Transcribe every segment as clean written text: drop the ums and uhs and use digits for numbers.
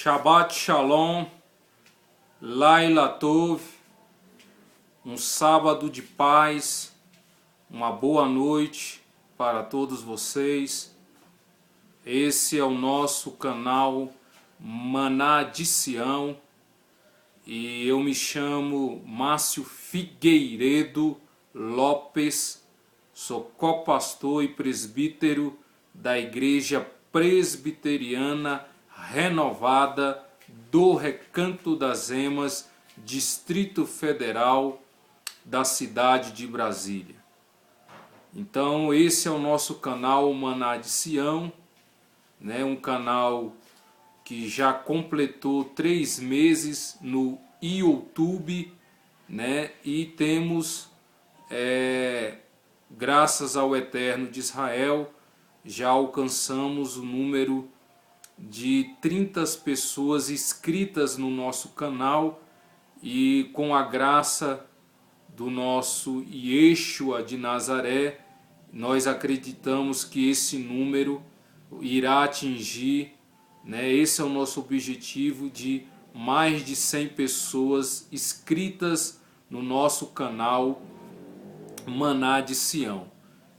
Shabbat Shalom, Laila Tov, um sábado de paz, uma boa noite para todos vocês. Esse é o nosso canal Maná de Sião e eu me chamo Márcio Figueiredo Lopes, sou copastor e presbítero da Igreja Presbiteriana Renovada do Recanto das Emas, Distrito Federal da cidade de Brasília. Então esse é o nosso canal Maná de Sião, né? Um canal que já completou 3 meses no YouTube, né? E temos, graças ao Eterno de Israel, já alcançamos o número de 30 pessoas inscritas no nosso canal, e com a graça do nosso Yeshua de Nazaré, nós acreditamos que esse número irá atingir, né? Esse é o nosso objetivo, de mais de 100 pessoas inscritas no nosso canal Maná de Sião.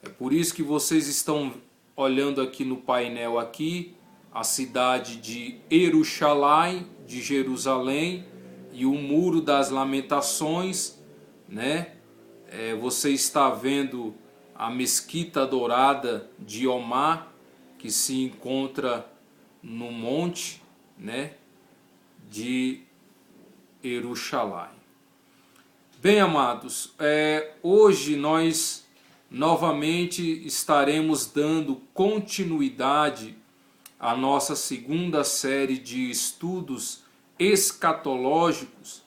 É por isso que vocês estão olhando aqui no painel aqui a cidade de Jerusalém, de Jerusalém, e o Muro das Lamentações, né? Você está vendo a Mesquita Dourada de Omar, que se encontra no monte, né, de Jerusalém. Bem, amados, hoje nós novamente estaremos dando continuidade à nossa segunda série de estudos escatológicos.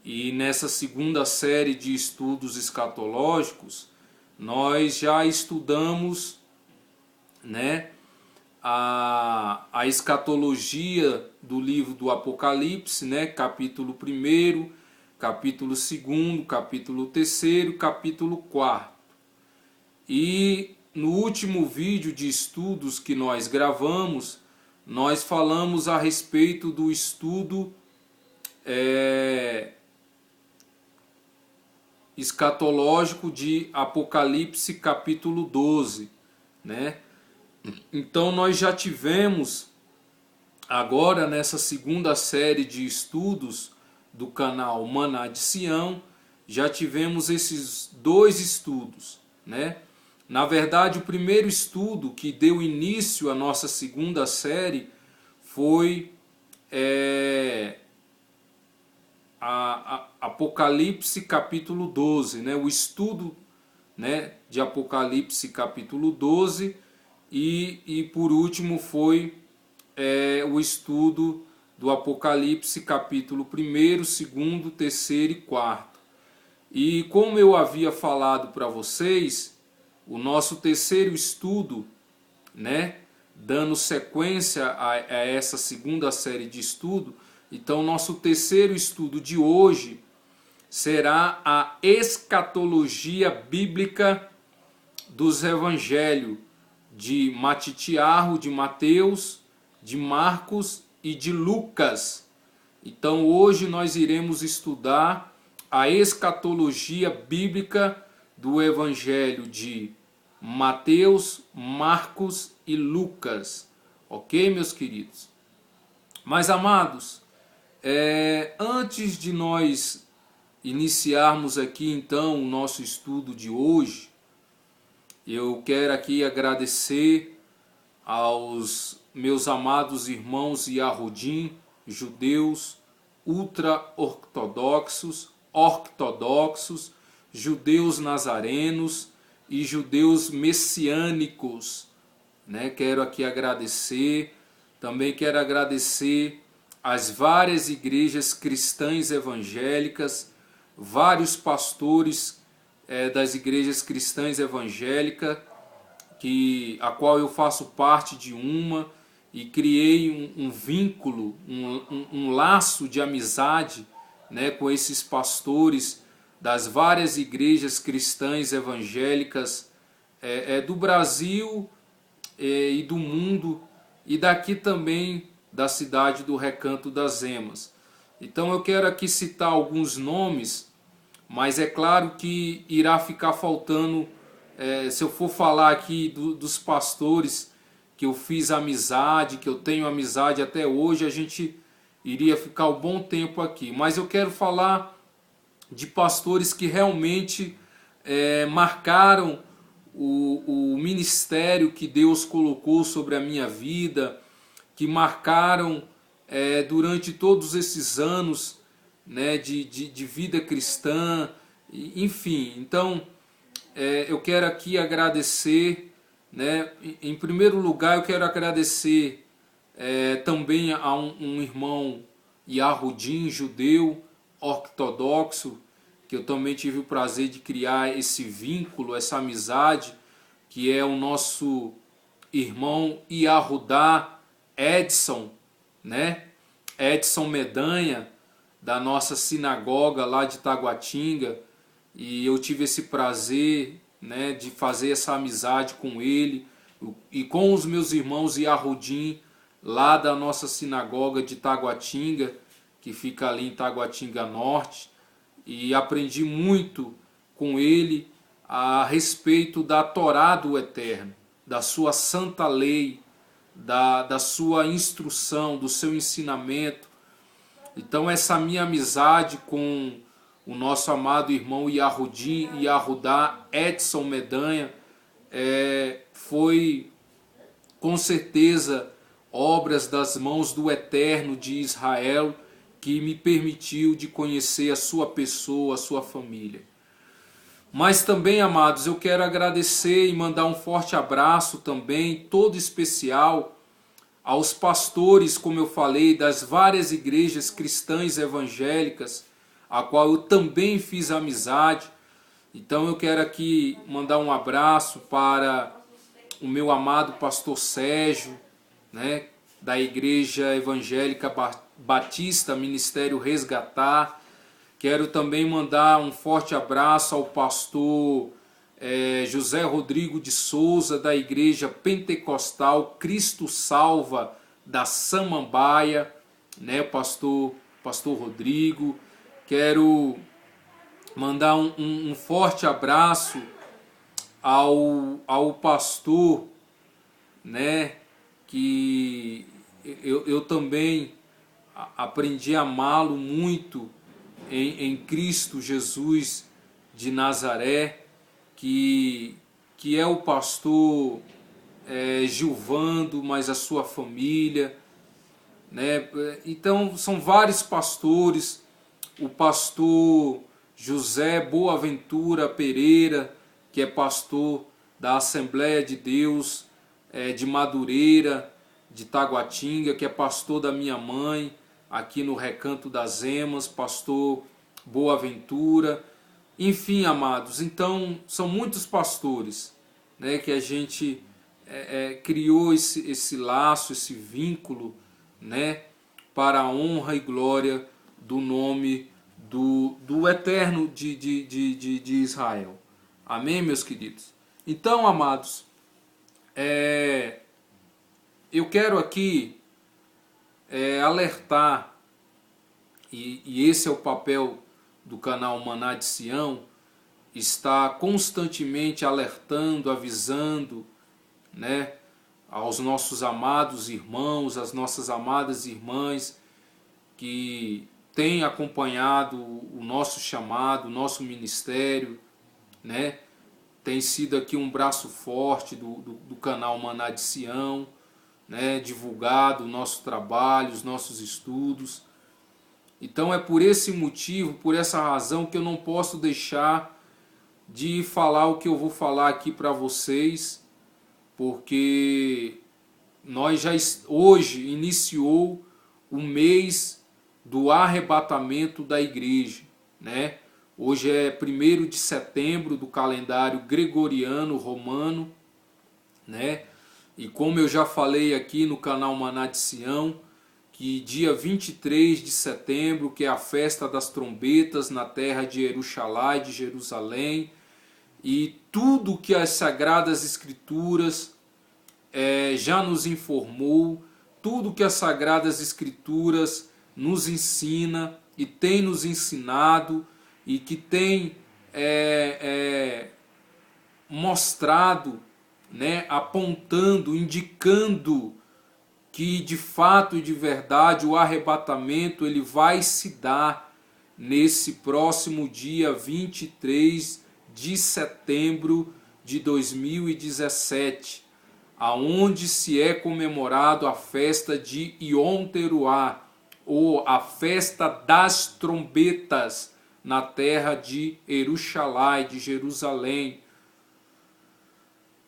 E nessa segunda série de estudos escatológicos, nós já estudamos, né, a escatologia do livro do Apocalipse, né, capítulo 1, capítulo 2, capítulo 3, capítulo 4. E no último vídeo de estudos que nós gravamos, nós falamos a respeito do estudo escatológico de Apocalipse capítulo 12, né? Então nós já tivemos, agora nessa segunda série de estudos do canal Maná de Sião, já tivemos esses 2 estudos, né? Na verdade, o primeiro estudo que deu início à nossa segunda série foi Apocalipse capítulo 12, né? O estudo, né, de Apocalipse capítulo 12, e por último foi o estudo do Apocalipse capítulo 1, 2, 3 e 4. E como eu havia falado para vocês, o nosso terceiro estudo, né, dando sequência a essa segunda série de estudo, então nosso terceiro estudo de hoje será a escatologia bíblica dos evangelhos de Matitiarro, de Mateus, de Marcos e de Lucas. Então hoje nós iremos estudar a escatologia bíblica do evangelho de Mateus, Marcos e Lucas. Ok, meus queridos? Mas, amados, antes de nós iniciarmos aqui então o nosso estudo de hoje, eu quero aqui agradecer aos meus amados irmãos Yahudim, judeus ultra-ortodoxos, judeus nazarenos e judeus messiânicos, né? Quero aqui agradecer, também quero agradecer às várias igrejas cristãs evangélicas, vários pastores das igrejas cristãs evangélicas, a qual eu faço parte de uma, e criei um vínculo, um laço de amizade, né, com esses pastores das várias igrejas cristãs evangélicas do Brasil e do mundo, e daqui também da cidade do Recanto das Emas. Então eu quero aqui citar alguns nomes, mas é claro que irá ficar faltando, se eu for falar aqui dos pastores que eu fiz amizade, que eu tenho amizade até hoje, a gente iria ficar um bom tempo aqui. Mas eu quero falar de pastores que realmente marcaram o ministério que Deus colocou sobre a minha vida, que marcaram durante todos esses anos, né, de vida cristã, enfim. Então, eu quero aqui agradecer, né, em primeiro lugar eu quero agradecer também a um irmão Yahudim, judeu, ortodoxo, que eu também tive o prazer de criar esse vínculo, essa amizade, que é o nosso irmão Yahudá Edson, né? Edson Medanha, da nossa sinagoga lá de Taguatinga, e eu tive esse prazer, né, de fazer essa amizade com ele e com os meus irmãos Yahudim, lá da nossa sinagoga de Taguatinga, que fica ali em Taguatinga Norte, e aprendi muito com ele a respeito da Torá do Eterno, da sua santa lei, da sua instrução, do seu ensinamento. Então essa minha amizade com o nosso amado irmão Yahudim e Yahudá Edson Medanha foi com certeza obras das mãos do Eterno de Israel, que me permitiu de conhecer a sua pessoa, a sua família. Mas também, amados, eu quero agradecer e mandar um forte abraço também, todo especial, aos pastores, como eu falei, das várias igrejas cristãs evangélicas, a qual eu também fiz amizade. Então eu quero aqui mandar um abraço para o meu amado pastor Sérgio, né, da Igreja Evangélica Batista, Ministério Resgatar. Quero também mandar um forte abraço ao pastor José Rodrigo de Souza, da Igreja Pentecostal Cristo Salva, da Samambaia, né, pastor Rodrigo. Quero mandar um forte abraço ao pastor, né, que eu também aprendi a amá-lo muito em Cristo Jesus de Nazaré, que é o pastor Gilvando, mas a sua família, né? Então são vários pastores, o pastor José Boaventura Pereira, que é pastor da Assembleia de Deus de Madureira, de Taguatinga, que é pastor da minha mãe, aqui no Recanto das Emas, pastor Boaventura. Enfim, amados, então são muitos pastores, né, que a gente criou esse laço, esse vínculo, né, para a honra e glória do nome do Eterno de Israel. Amém, meus queridos? Então, amados, eu quero aqui alertar, e esse é o papel do canal Maná de Sião, está constantemente alertando, avisando, né, aos nossos amados irmãos, às nossas amadas irmãs que têm acompanhado o nosso chamado, o nosso ministério, né, tem sido aqui um braço forte do canal Maná de Sião, né, divulgado o nosso trabalho, os nossos estudos. Então é por esse motivo, por essa razão, que eu não posso deixar de falar o que eu vou falar aqui para vocês, porque hoje iniciou o mês do arrebatamento da igreja, né? Hoje é 1º de setembro do calendário gregoriano romano, né? E como eu já falei aqui no canal Maná de Sião, que dia 23 de setembro, que é a festa das trombetas na terra de Jerusalém, de Jerusalém, e tudo que as Sagradas Escrituras já nos informou, tudo que as Sagradas Escrituras nos ensina e tem nos ensinado e que tem mostrado, né, apontando, indicando que de fato e de verdade o arrebatamento ele vai se dar nesse próximo dia 23 de setembro de 2017, aonde se é comemorado a festa de Yom Teruah, ou a festa das trombetas, na terra de Jerusalém, de Jerusalém.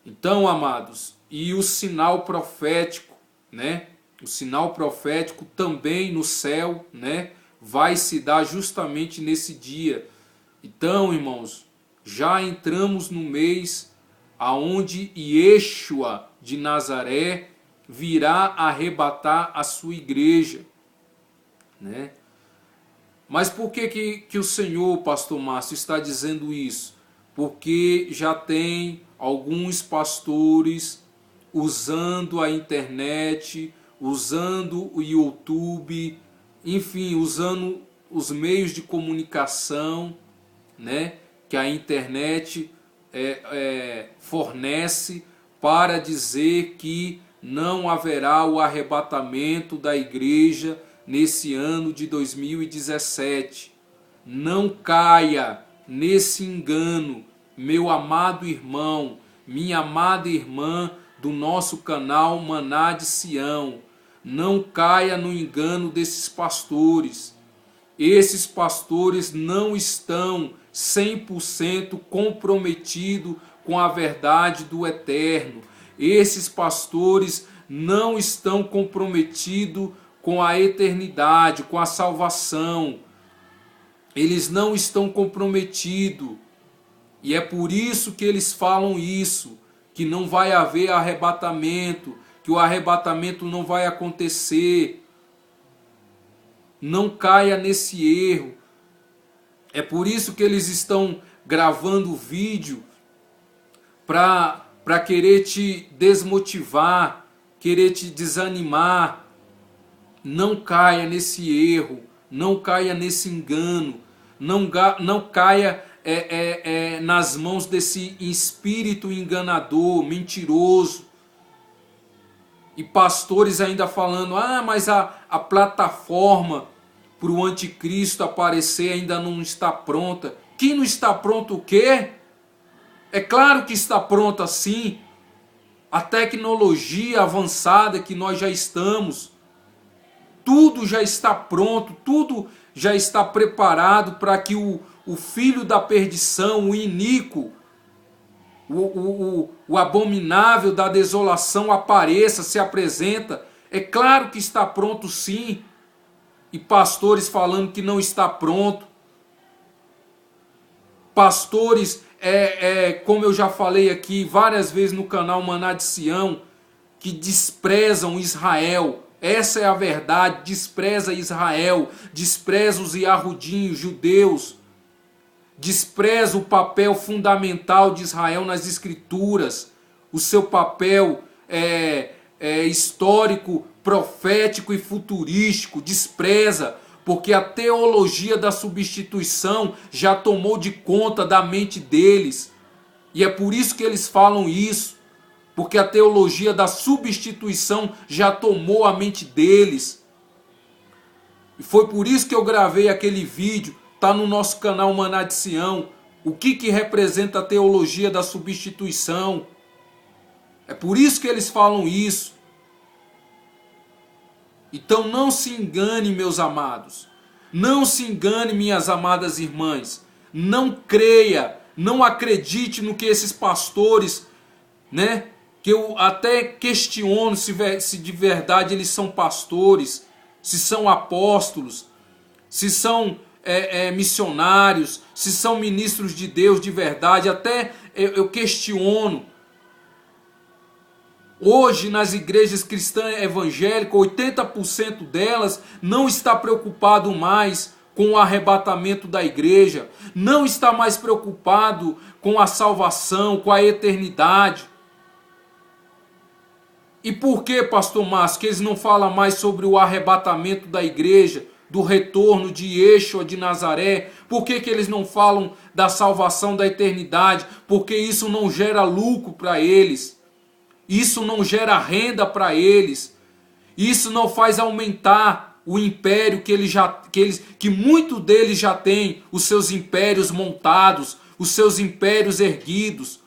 Então, amados, e o sinal profético, né? O sinal profético também no céu, né? Vai se dar justamente nesse dia. Então, irmãos, já entramos no mês aonde Yeshua de Nazaré virá arrebatar a sua igreja, né? Mas por que o Senhor, pastor Márcio, está dizendo isso? Porque já tem alguns pastores usando a internet, usando o YouTube, enfim, usando os meios de comunicação, né, que a internet fornece para dizer que não haverá o arrebatamento da igreja nesse ano de 2017. Não caia nesse engano, meu amado irmão, minha amada irmã do nosso canal Maná de Sião. Não caia no engano desses pastores. Esses pastores não estão 100% comprometidos com a verdade do eterno. Esses pastores não estão comprometidos com a eternidade, com a salvação. Eles não estão comprometidos. E é por isso que eles falam isso, que não vai haver arrebatamento, que o arrebatamento não vai acontecer. Não caia nesse erro. É por isso que eles estão gravando vídeo para querer te desmotivar, querer te desanimar. Não caia nesse erro, não caia nesse engano, não caia nas mãos desse espírito enganador, mentiroso. E pastores ainda falando, mas a plataforma para o anticristo aparecer ainda não está pronta. Que não está pronto o quê? É claro que está pronta sim. A tecnologia avançada que nós já estamos, tudo já está pronto, tudo já está preparado para que o filho da perdição, o iníquo, o abominável da desolação apareça, se apresenta. É claro que está pronto sim. E pastores falando que não está pronto. Pastores, como eu já falei aqui várias vezes no canal Maná de Sião, que desprezam Israel. Essa é a verdade, despreza Israel, despreza os Yahudim, judeus, despreza o papel fundamental de Israel nas Escrituras, o seu papel histórico, profético e futurístico, despreza, porque a teologia da substituição já tomou de conta da mente deles, e é por isso que eles falam isso, porque a teologia da substituição já tomou a mente deles. E foi por isso que eu gravei aquele vídeo, está no nosso canal Maná de Sião, o que representa a teologia da substituição. É por isso que eles falam isso. Então não se engane, meus amados. Não se engane, minhas amadas irmãs. Não creia, não acredite no que esses pastores, né? Que eu até questiono se de verdade eles são pastores, se são apóstolos, se são missionários, se são ministros de Deus de verdade. Até eu questiono. Hoje nas igrejas cristãs evangélicas, 80% delas não está preocupado mais com o arrebatamento da igreja, não está mais preocupado com a salvação, com a eternidade. E por que, pastor Márcio, que eles não falam mais sobre o arrebatamento da igreja, do retorno de Yeshua de Nazaré? Por que eles não falam da salvação da eternidade? Porque isso não gera lucro para eles. Isso não gera renda para eles. Isso não faz aumentar o império que muitos deles já têm, os seus impérios montados, os seus impérios erguidos.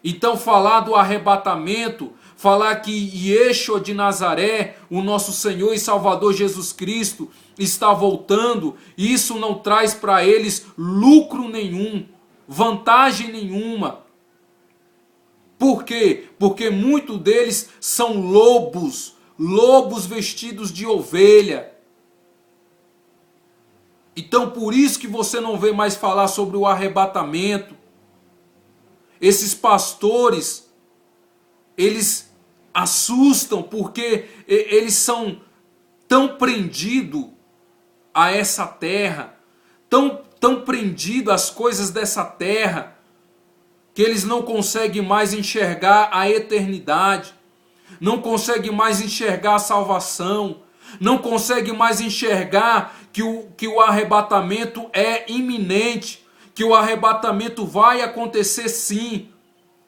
Então falar do arrebatamento, falar que Yeshua de Nazaré, o nosso Senhor e Salvador Jesus Cristo, está voltando, isso não traz para eles lucro nenhum, vantagem nenhuma. Por quê? Porque muitos deles são lobos, lobos vestidos de ovelha. Então por isso que você não vê mais falar sobre o arrebatamento. Esses pastores, eles assustam porque eles são tão prendidos a essa terra, tão prendidos às coisas dessa terra, que eles não conseguem mais enxergar a eternidade, não conseguem mais enxergar a salvação, não conseguem mais enxergar que o arrebatamento é iminente, que o arrebatamento vai acontecer sim,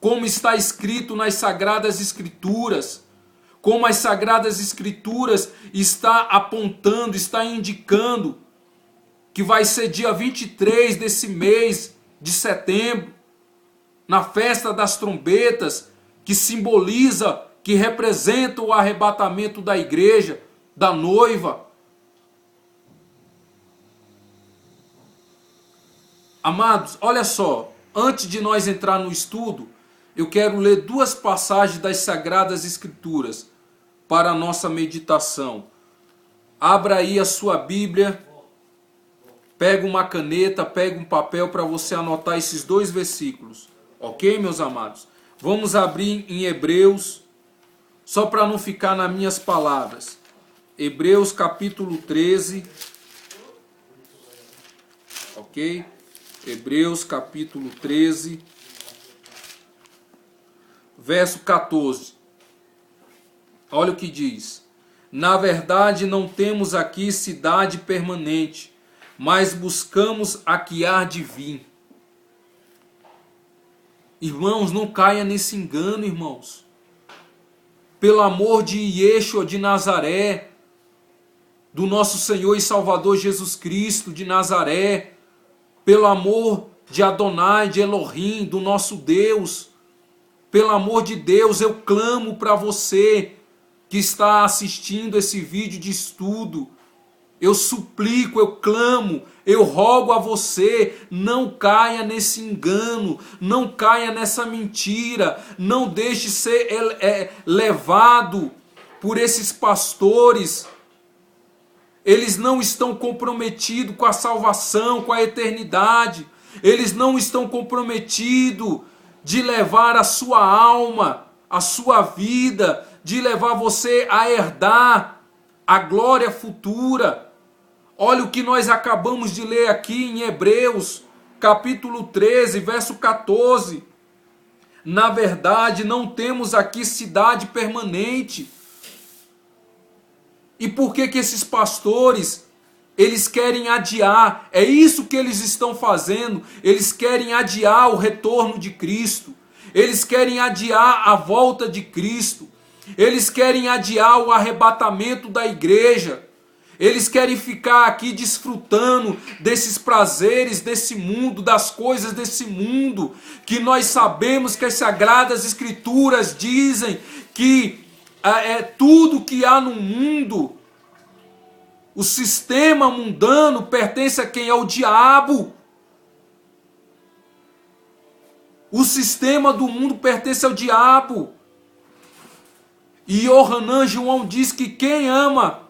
como está escrito nas Sagradas Escrituras, como as Sagradas Escrituras está apontando, está indicando que vai ser dia 23 desse mês de setembro, na festa das trombetas, que simboliza, que representa o arrebatamento da igreja, da noiva. Amados, olha só, antes de nós entrar no estudo, eu quero ler duas passagens das Sagradas Escrituras para a nossa meditação. Abra aí a sua Bíblia, pega uma caneta, pega um papel para você anotar esses dois versículos. Ok, meus amados? Vamos abrir em Hebreus, só para não ficar nas minhas palavras. Hebreus capítulo 13. Ok? Hebreus capítulo 13, verso 14. Olha o que diz. Na verdade não temos aqui cidade permanente, mas buscamos a que há de vir. Irmãos, não caia nesse engano, irmãos. Pelo amor de Yeshua de Nazaré, do nosso Senhor e Salvador Jesus Cristo de Nazaré, pelo amor de Adonai, de Elohim, do nosso Deus, pelo amor de Deus, eu clamo para você que está assistindo esse vídeo de estudo. Eu suplico, eu clamo, eu rogo a você, não caia nesse engano, não caia nessa mentira, não deixe ser levado por esses pastores. Eles não estão comprometidos com a salvação, com a eternidade. Eles não estão comprometidos de levar a sua alma, a sua vida, de levar você a herdar a glória futura. Olha o que nós acabamos de ler aqui em Hebreus, capítulo 13, verso 14. Na verdade, não temos aqui cidade permanente. E por que esses pastores, eles querem adiar? É isso que eles estão fazendo. Eles querem adiar o retorno de Cristo. Eles querem adiar a volta de Cristo. Eles querem adiar o arrebatamento da igreja. Eles querem ficar aqui desfrutando desses prazeres desse mundo, das coisas desse mundo, que nós sabemos que as Sagradas Escrituras dizem que tudo que há no mundo, o sistema mundano pertence a quem? Ao diabo. O sistema do mundo pertence ao diabo. E Yohanan João diz que quem ama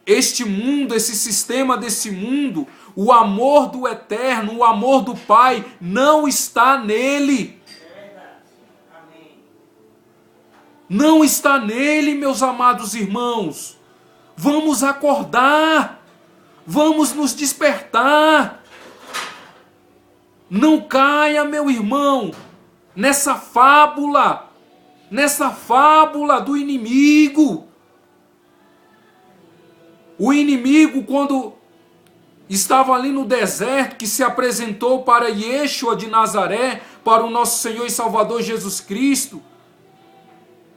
este mundo, esse sistema desse mundo, o amor do eterno, o amor do Pai, não está nele. Não está nele, meus amados irmãos. Vamos acordar. Vamos nos despertar. Não caia, meu irmão, nessa fábula nessa fábula do inimigo. O inimigo, quando estava ali no deserto, que se apresentou para Yeshua de Nazaré, para o nosso Senhor e Salvador Jesus Cristo,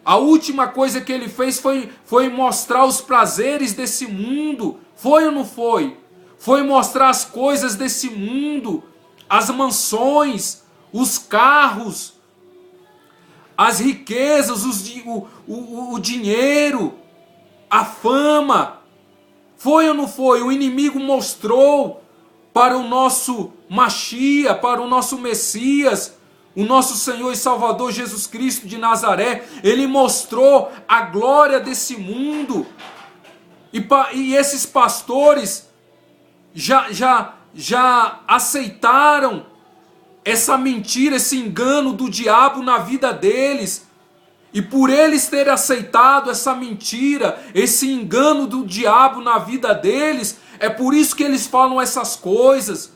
a última coisa que ele fez foi mostrar os prazeres desse mundo. Foi ou não foi? Foi mostrar as coisas desse mundo, as mansões, os carros, as riquezas, o dinheiro, a fama. Foi ou não foi? O inimigo mostrou para o nosso Machia, para o nosso Messias, o nosso Senhor e Salvador Jesus Cristo de Nazaré. Ele mostrou a glória desse mundo. E esses pastores já aceitaram essa mentira, esse engano do diabo na vida deles. E por eles terem aceitado essa mentira, esse engano do diabo na vida deles, é por isso que eles falam essas coisas.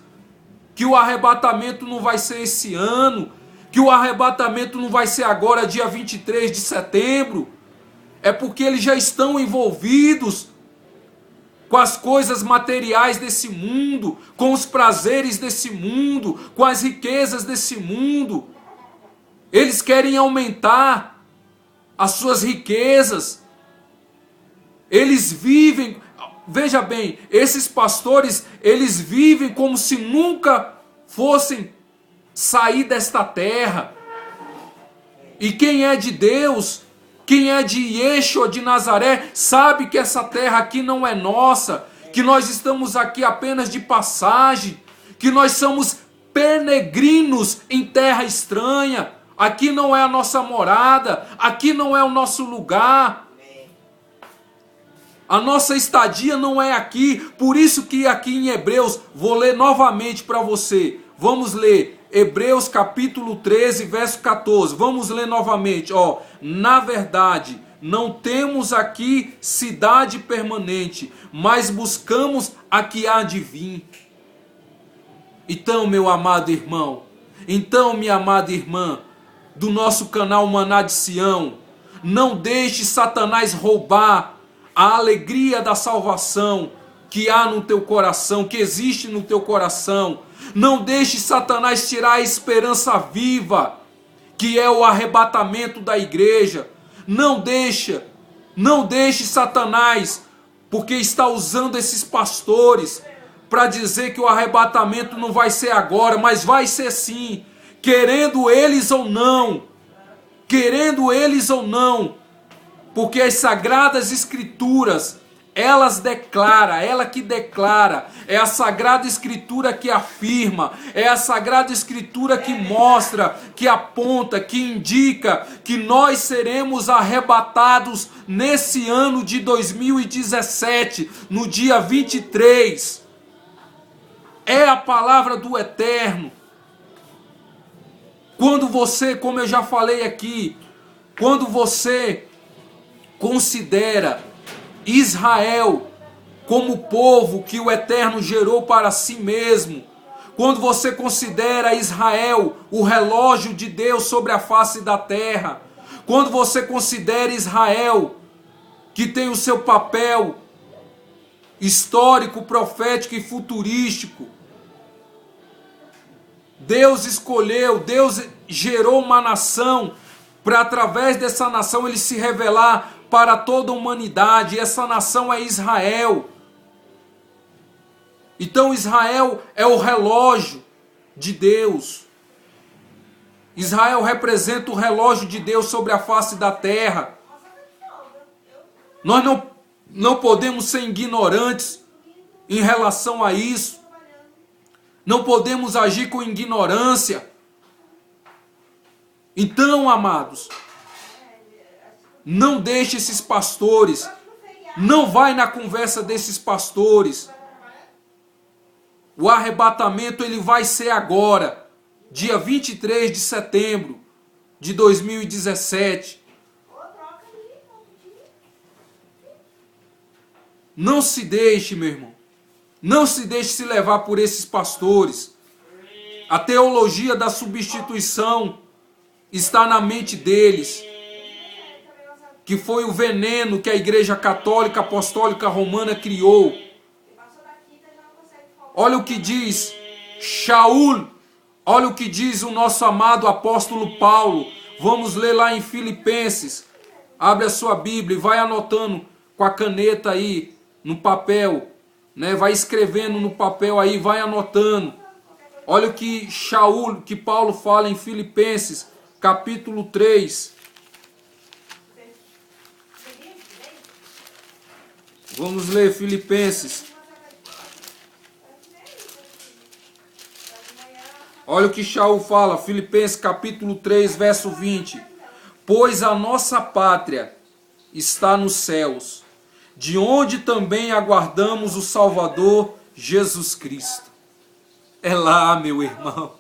Que o arrebatamento não vai ser esse ano, que o arrebatamento não vai ser agora, dia 23 de setembro. É porque eles já estão envolvidos com as coisas materiais desse mundo, com os prazeres desse mundo, com as riquezas desse mundo. Eles querem aumentar as suas riquezas. Eles vivem, veja bem, esses pastores, eles vivem como se nunca fossem sair desta terra. E quem é de Deus, quem é de Yeshua de Nazaré, sabe que essa terra aqui não é nossa, que nós estamos aqui apenas de passagem, que nós somos peregrinos em terra estranha. Aqui não é a nossa morada, aqui não é o nosso lugar. A nossa estadia não é aqui. Por isso que aqui em Hebreus, vou ler novamente para você. Vamos ler Hebreus capítulo 13, verso 14. Vamos ler novamente. Na verdade, não temos aqui cidade permanente, mas buscamos a que há de vir. Então, meu amado irmão, então, minha amada irmã, do nosso canal Maná de Sião, não deixe Satanás roubar a alegria da salvação que há no teu coração, que existe no teu coração. Não deixe Satanás tirar a esperança viva, que é o arrebatamento da igreja. Não deixe Satanás, porque está usando esses pastores para dizer que o arrebatamento não vai ser agora, mas vai ser sim. Querendo eles ou não, porque as Sagradas Escrituras, ela que declara, é a Sagrada Escritura que afirma, é a Sagrada Escritura que mostra, que aponta, que indica que nós seremos arrebatados nesse ano de 2017, no dia 23. É a palavra do Eterno. Quando você, como eu já falei aqui, quando você considera Israel como povo que o Eterno gerou para si mesmo, quando você considera Israel o relógio de Deus sobre a face da terra, quando você considera Israel que tem o seu papel histórico, profético e futurístico, Deus escolheu, Deus gerou uma nação para através dessa nação ele se revelar para toda a humanidade. E essa nação é Israel. Então Israel é o relógio de Deus. Israel representa o relógio de Deus sobre a face da terra. Nós não podemos ser ignorantes em relação a isso. Não podemos agir com ignorância. Então, amados, não deixe esses pastores, não vai na conversa desses pastores. O arrebatamento ele vai ser agora, dia 23 de setembro de 2017. Não se deixe, meu irmão. Não se deixe se levar por esses pastores. A teologia da substituição está na mente deles. que foi o veneno que a Igreja Católica Apostólica Romana criou. Olha o que diz Shaul, olha o que diz o nosso amado apóstolo Paulo. Vamos ler lá em Filipenses. Abre a sua Bíblia e vai anotando com a caneta aí no papel, né? Vai escrevendo no papel aí, vai anotando. Olha o que Shaul, que Paulo fala em Filipenses, capítulo 3. Vamos ler Filipenses. Olha o que Shaul fala, Filipenses capítulo 3, verso 20. Pois a nossa pátria está nos céus, de onde também aguardamos o Salvador Jesus Cristo. É lá, meu irmão.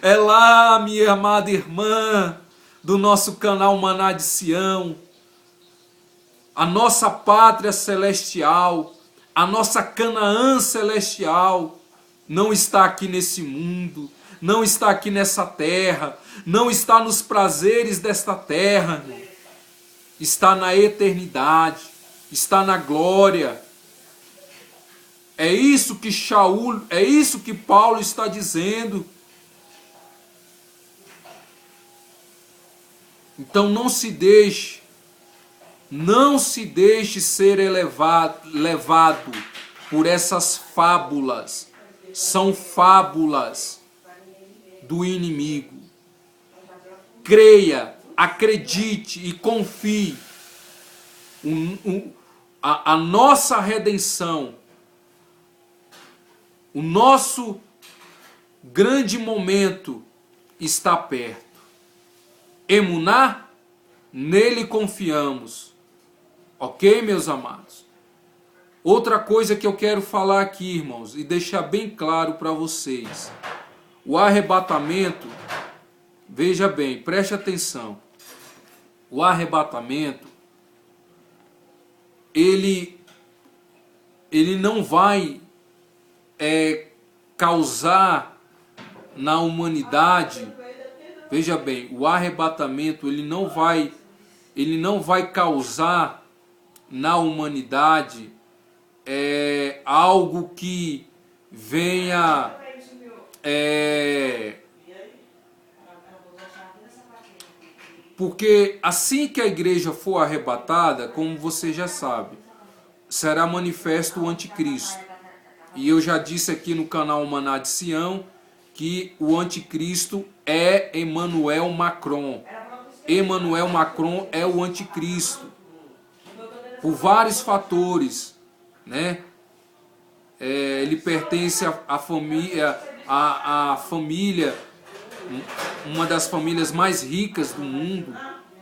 É lá, minha amada irmã, do nosso canal Maná de Sião. A nossa pátria celestial, a nossa Canaã celestial, não está aqui nesse mundo, não está aqui nessa terra, não está nos prazeres desta terra, está na eternidade, está na glória. É isso que Shaul, é isso que Paulo está dizendo. Então não se deixe ser levado por essas fábulas. São fábulas do inimigo. Creia, acredite e confie. A nossa redenção, o nosso grande momento está perto. Emuná, nele confiamos. Ok, meus amados? Outra coisa que eu quero falar aqui, irmãos, e deixar bem claro para vocês. O arrebatamento, veja bem, preste atenção. O arrebatamento, ele não vai causar na humanidade, veja bem, o arrebatamento ele não vai causar na humanidade algo que venha porque assim que a igreja for arrebatada, como você já sabe, será manifesto o anticristo. E eu já disse aqui no canal Maná de Sião que o anticristo é Emmanuel Macron. Emmanuel Macron é o anticristo. Por vários fatores, né? Ele pertence à família, uma das famílias mais ricas do mundo,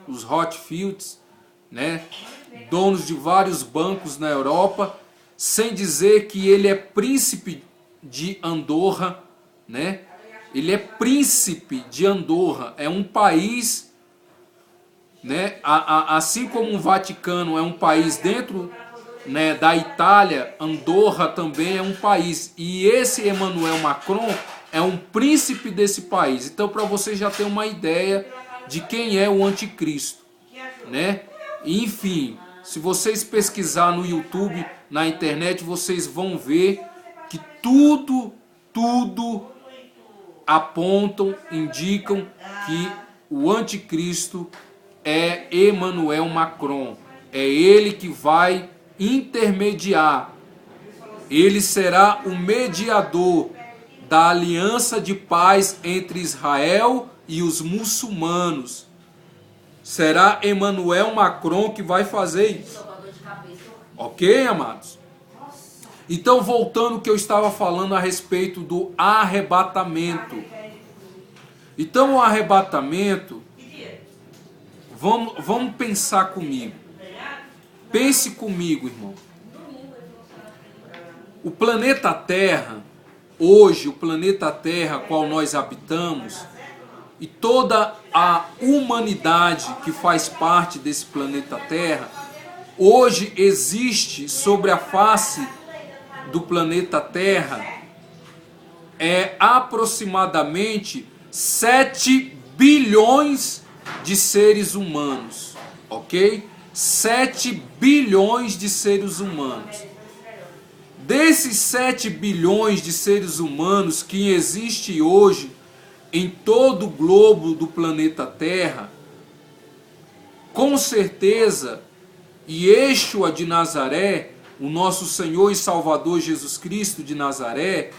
os Rothschilds, né? Donos de vários bancos na Europa, sem dizer que ele é príncipe de Andorra, né? Ele é príncipe de Andorra, é um país, né? Assim como o Vaticano é um país dentro, né, da Itália, Andorra também é um país. E esse Emmanuel Macron é um príncipe desse país. Então, para você já ter uma ideia de quem é o anticristo, né? Enfim, se vocês pesquisar no YouTube, na internet, vocês vão ver que tudo apontam, indicam que o anticristo é Emmanuel Macron. É ele que vai intermediar. Ele será o mediador da aliança de paz entre Israel e os muçulmanos. Será Emmanuel Macron que vai fazer isso. Ok, amados? Então, voltando ao que eu estava falando a respeito do arrebatamento. Então, o arrebatamento, vamos pensar comigo. Pense comigo, irmão. O planeta Terra, hoje, o planeta Terra qual nós habitamos, e toda a humanidade que faz parte desse planeta Terra, hoje existe sobre a face do planeta Terra aproximadamente 7 bilhões de seres humanos. ok? 7 bilhões de seres humanos. Desses 7 bilhões de seres humanos que existem hoje em todo o globo do planeta Terra, com certeza, Yeshua de Nazaré, o nosso Senhor e Salvador Jesus Cristo de Nazaré,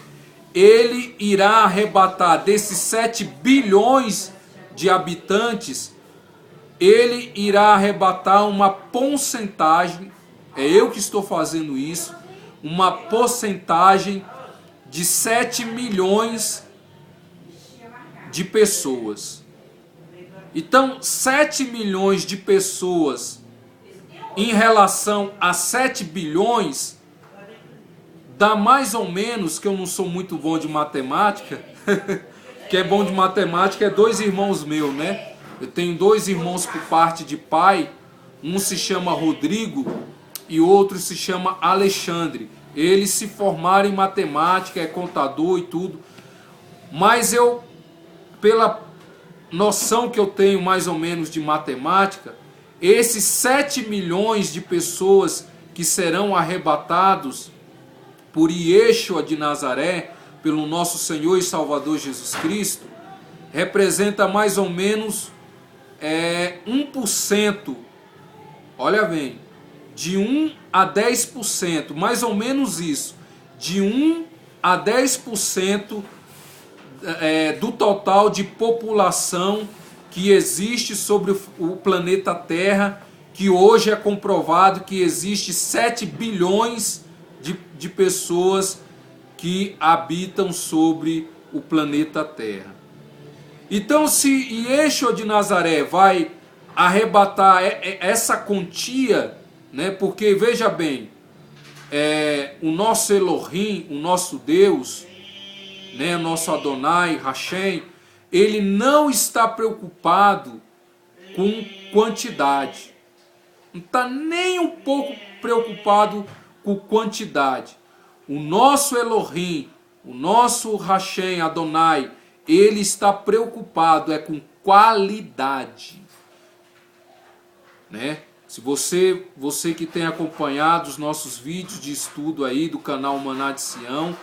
ele irá arrebatar desses 7 bilhões de habitantes, ele irá arrebatar uma porcentagem, é eu que estou fazendo isso, uma porcentagem de 7 milhões de pessoas. Então, 7 milhões de pessoas em relação a 7 bilhões, dá mais ou menos, que eu não sou muito bom de matemática, que é bom de matemática é 2 irmãos meus, né? Eu tenho 2 irmãos por parte de pai, um se chama Rodrigo e outro se chama Alexandre. Eles se formaram em matemática, é contador e tudo, mas eu, pela noção que eu tenho mais ou menos de matemática, esses 7 milhões de pessoas que serão arrebatados por Yeshua de Nazaré, pelo nosso Senhor e Salvador Jesus Cristo, representa mais ou menos 1%, olha bem, de 1 a 10%, mais ou menos isso, de 1 a 10% do total de população que existe sobre o planeta Terra, que hoje é comprovado que existe 7 bilhões de pessoas que habitam sobre o planeta Terra. Então, se Yeshua de Nazaré vai arrebatar essa quantia, né, porque veja bem, o nosso Elohim, o nosso Deus, né, o nosso Adonai, Hashem, ele não está preocupado com quantidade. Não está nem um pouco preocupado com quantidade. O nosso Elohim, o nosso Hashem, Adonai, ele está preocupado com qualidade. Né? Se você que tem acompanhado os nossos vídeos de estudo aí do canal Maná de Sião,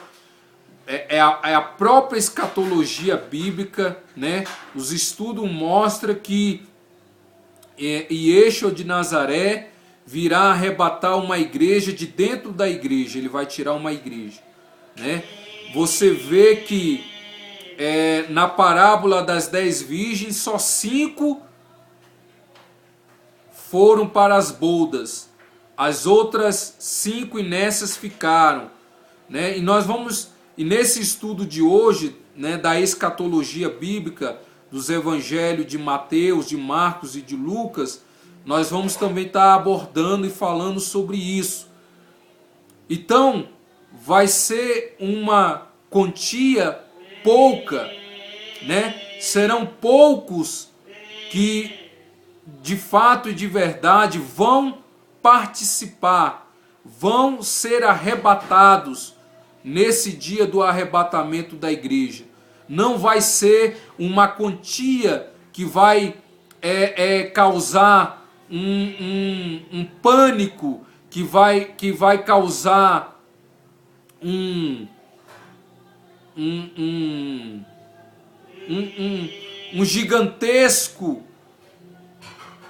é a própria escatologia bíblica, né? Os estudos mostram que Yeshua de Nazaré virá arrebatar uma igreja de dentro da igreja, ele vai tirar uma igreja, né? Você vê que na parábola das 10 virgens, só 5 foram para as bodas, as outras 5 inéscias ficaram, né? E nesse estudo de hoje, né, da escatologia bíblica, dos evangelhos de Mateus, de Marcos e de Lucas, nós vamos também estar abordando e falando sobre isso. Então, vai ser uma quantia pouca, né? Serão poucos que, de fato e de verdade, vão participar, vão ser arrebatados nesse dia do arrebatamento da igreja. Não vai ser uma quantia que vai causar um pânico, que vai causar um gigantesco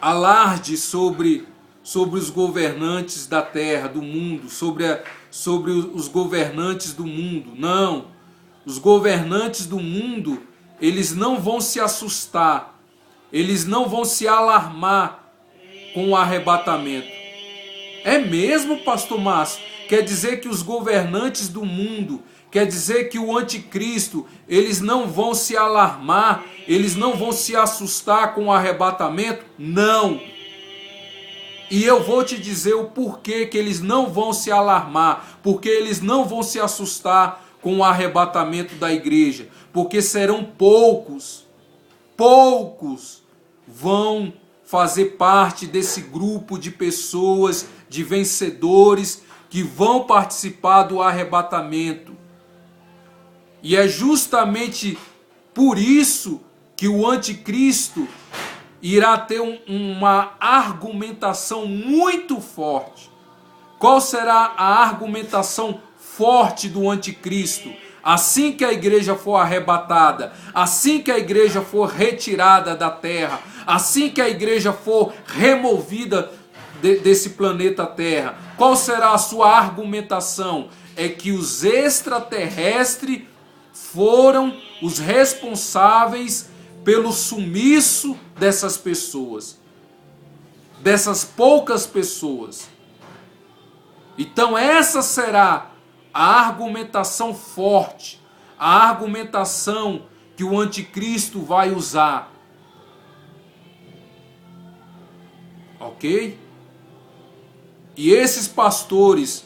alarde sobre os governantes da terra, do mundo, sobre os governantes do mundo. Não, os governantes do mundo, eles não vão se assustar, eles não vão se alarmar com o arrebatamento. É mesmo, pastor Márcio? Quer dizer que os governantes do mundo, quer dizer que o anticristo, eles não vão se alarmar, eles não vão se assustar com o arrebatamento? Não. E eu vou te dizer o porquê que eles não vão se alarmar, porque eles não vão se assustar com o arrebatamento da igreja, porque serão poucos vão fazer parte desse grupo de pessoas, de vencedores, que vão participar do arrebatamento. E é justamente por isso que o anticristo, irá ter uma argumentação muito forte. Qual será a argumentação forte do anticristo? Assim que a igreja for arrebatada, assim que a igreja for retirada da terra, assim que a igreja for removida desse planeta Terra, qual será a sua argumentação? É que os extraterrestres foram os responsáveis pelo sumiço dessas pessoas, dessas poucas pessoas. Então essa será a argumentação forte, a argumentação que o anticristo vai usar. Ok? E esses pastores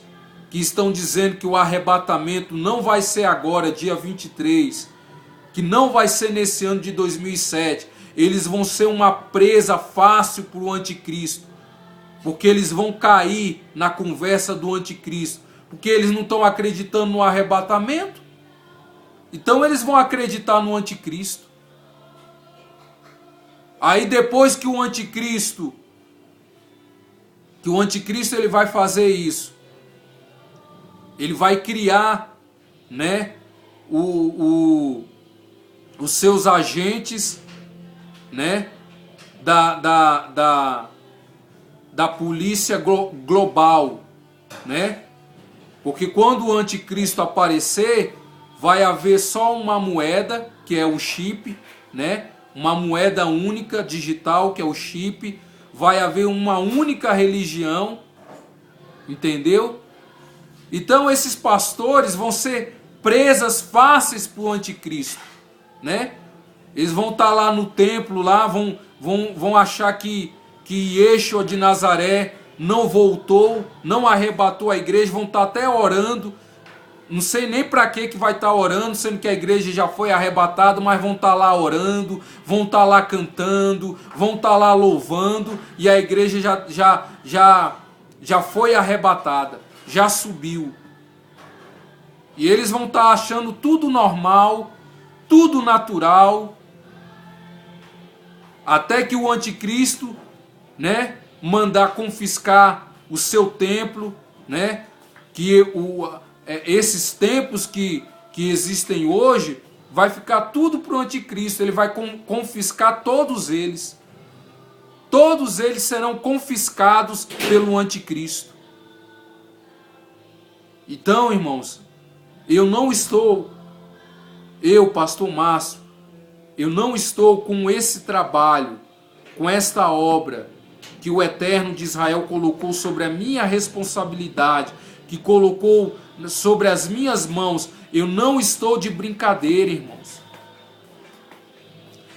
que estão dizendo que o arrebatamento não vai ser agora, dia 23, que não vai ser nesse ano de 2007, eles vão ser uma presa fácil para o anticristo, porque eles vão cair na conversa do anticristo, porque eles não estão acreditando no arrebatamento, então eles vão acreditar no anticristo. Aí depois que o anticristo ele vai fazer isso, ele vai criar, né, os seus agentes, né, da polícia global, né? Porque quando o anticristo aparecer, vai haver só uma moeda, que é o chip, né? Uma moeda única, digital, que é o chip. Vai haver uma única religião, entendeu? Então esses pastores vão ser presas fáceis para o anticristo, né? Eles vão estar lá no templo, lá, vão achar que Yeshua de Nazaré não voltou, não arrebatou a igreja, vão estar até orando, não sei nem para que vai estar orando, sendo que a igreja já foi arrebatada, mas vão estar lá orando, vão estar lá cantando, vão estar lá louvando, e a igreja já foi arrebatada, já subiu. E eles vão estar achando tudo normal, tudo natural, até que o anticristo, né, mandar confiscar o seu templo, né, que esses templos que existem hoje, vai ficar tudo para o anticristo, ele vai confiscar todos eles. Todos eles serão confiscados pelo anticristo. Então, irmãos, pastor Márcio, eu não estou com esse trabalho, com esta obra que o Eterno de Israel colocou sobre a minha responsabilidade, que colocou sobre as minhas mãos. Eu não estou de brincadeira, irmãos.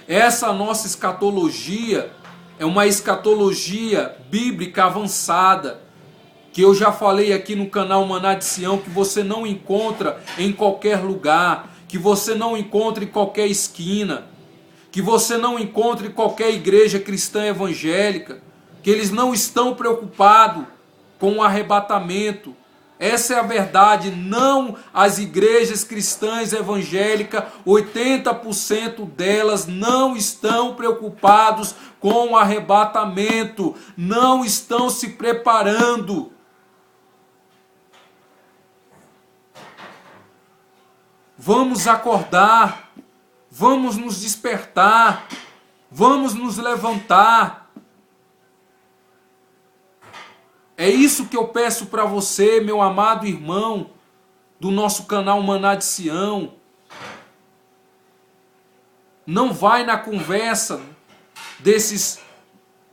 Essa nossa escatologia é uma escatologia bíblica avançada, que eu já falei aqui no canal Maná de Sião, que você não encontra em qualquer lugar, que você não encontra em qualquer esquina, que você não encontra em qualquer igreja cristã evangélica, que eles não estão preocupados com o arrebatamento. Essa é a verdade. Não, as igrejas cristãs evangélicas, 80% delas não estão preocupados com o arrebatamento, não estão se preparando. Vamos acordar, vamos nos despertar, vamos nos levantar. É isso que eu peço para você, meu amado irmão, do nosso canal Maná de Sião. Não vai na conversa desses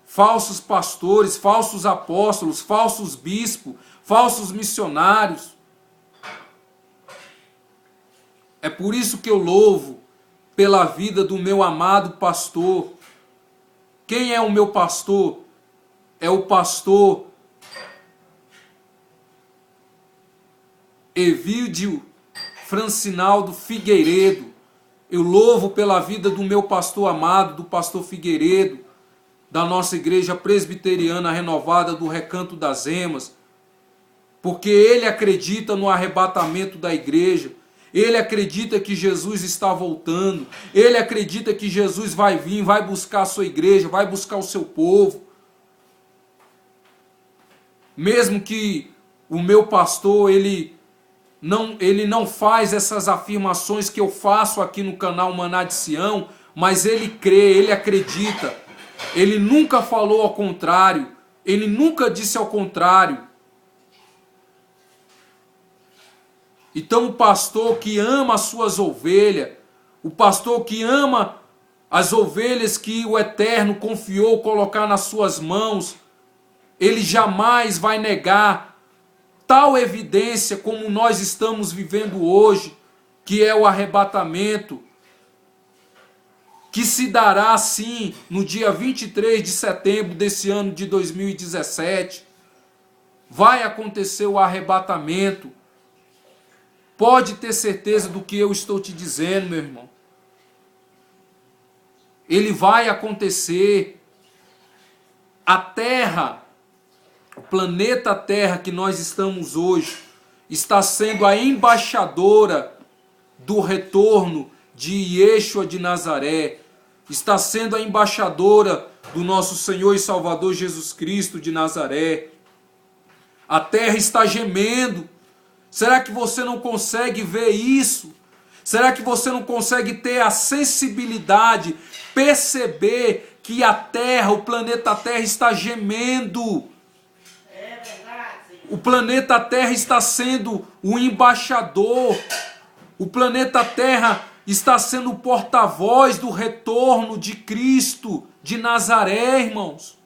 falsos pastores, falsos apóstolos, falsos bispos, falsos missionários. É por isso que eu louvo pela vida do meu amado pastor. Quem é o meu pastor? É o pastor Evídio Francinaldo Figueiredo. Eu louvo pela vida do meu pastor amado, do pastor Figueiredo, da nossa igreja presbiteriana renovada do Recanto das Emas, porque ele acredita no arrebatamento da igreja. Ele acredita que Jesus está voltando. Ele acredita que Jesus vai vir, vai buscar a sua igreja, vai buscar o seu povo. Mesmo que o meu pastor, ele não faz essas afirmações que eu faço aqui no canal Maná de Sião, mas ele crê, ele acredita. Ele nunca falou ao contrário. Ele nunca disse ao contrário. Então o pastor que ama as suas ovelhas, o pastor que ama as ovelhas que o Eterno confiou colocar nas suas mãos, ele jamais vai negar tal evidência como nós estamos vivendo hoje, que é o arrebatamento, que se dará sim no dia 23 de setembro desse ano de 2017. Vai acontecer o arrebatamento. Pode ter certeza do que eu estou te dizendo, meu irmão. Ele vai acontecer. A Terra, o planeta Terra que nós estamos hoje, está sendo a embaixadora do retorno de Yeshua de Nazaré. Está sendo a embaixadora do nosso Senhor e Salvador Jesus Cristo de Nazaré. A terra está gemendo. Será que você não consegue ver isso? Será que você não consegue ter a sensibilidade, perceber que a Terra, o planeta Terra está gemendo? É verdade. O planeta Terra está sendo o embaixador. O planeta Terra está sendo o porta-voz do retorno de Cristo de Nazaré, irmãos.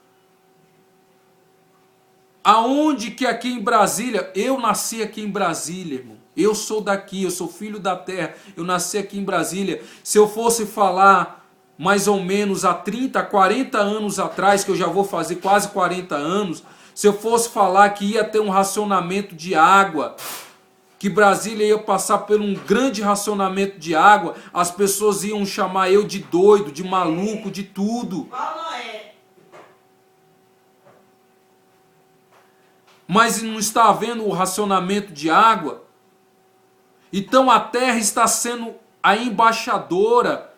Aonde que aqui em Brasília, eu nasci aqui em Brasília, irmão. Eu sou daqui, eu sou filho da terra, eu nasci aqui em Brasília. Se eu fosse falar mais ou menos há 30, 40 anos atrás, que eu já vou fazer quase 40 anos, se eu fosse falar que ia ter um racionamento de água, que Brasília ia passar por um grande racionamento de água, as pessoas iam chamar eu de doido, de maluco, de tudo. Mas não está havendo o racionamento de água. Então a terra está sendo a embaixadora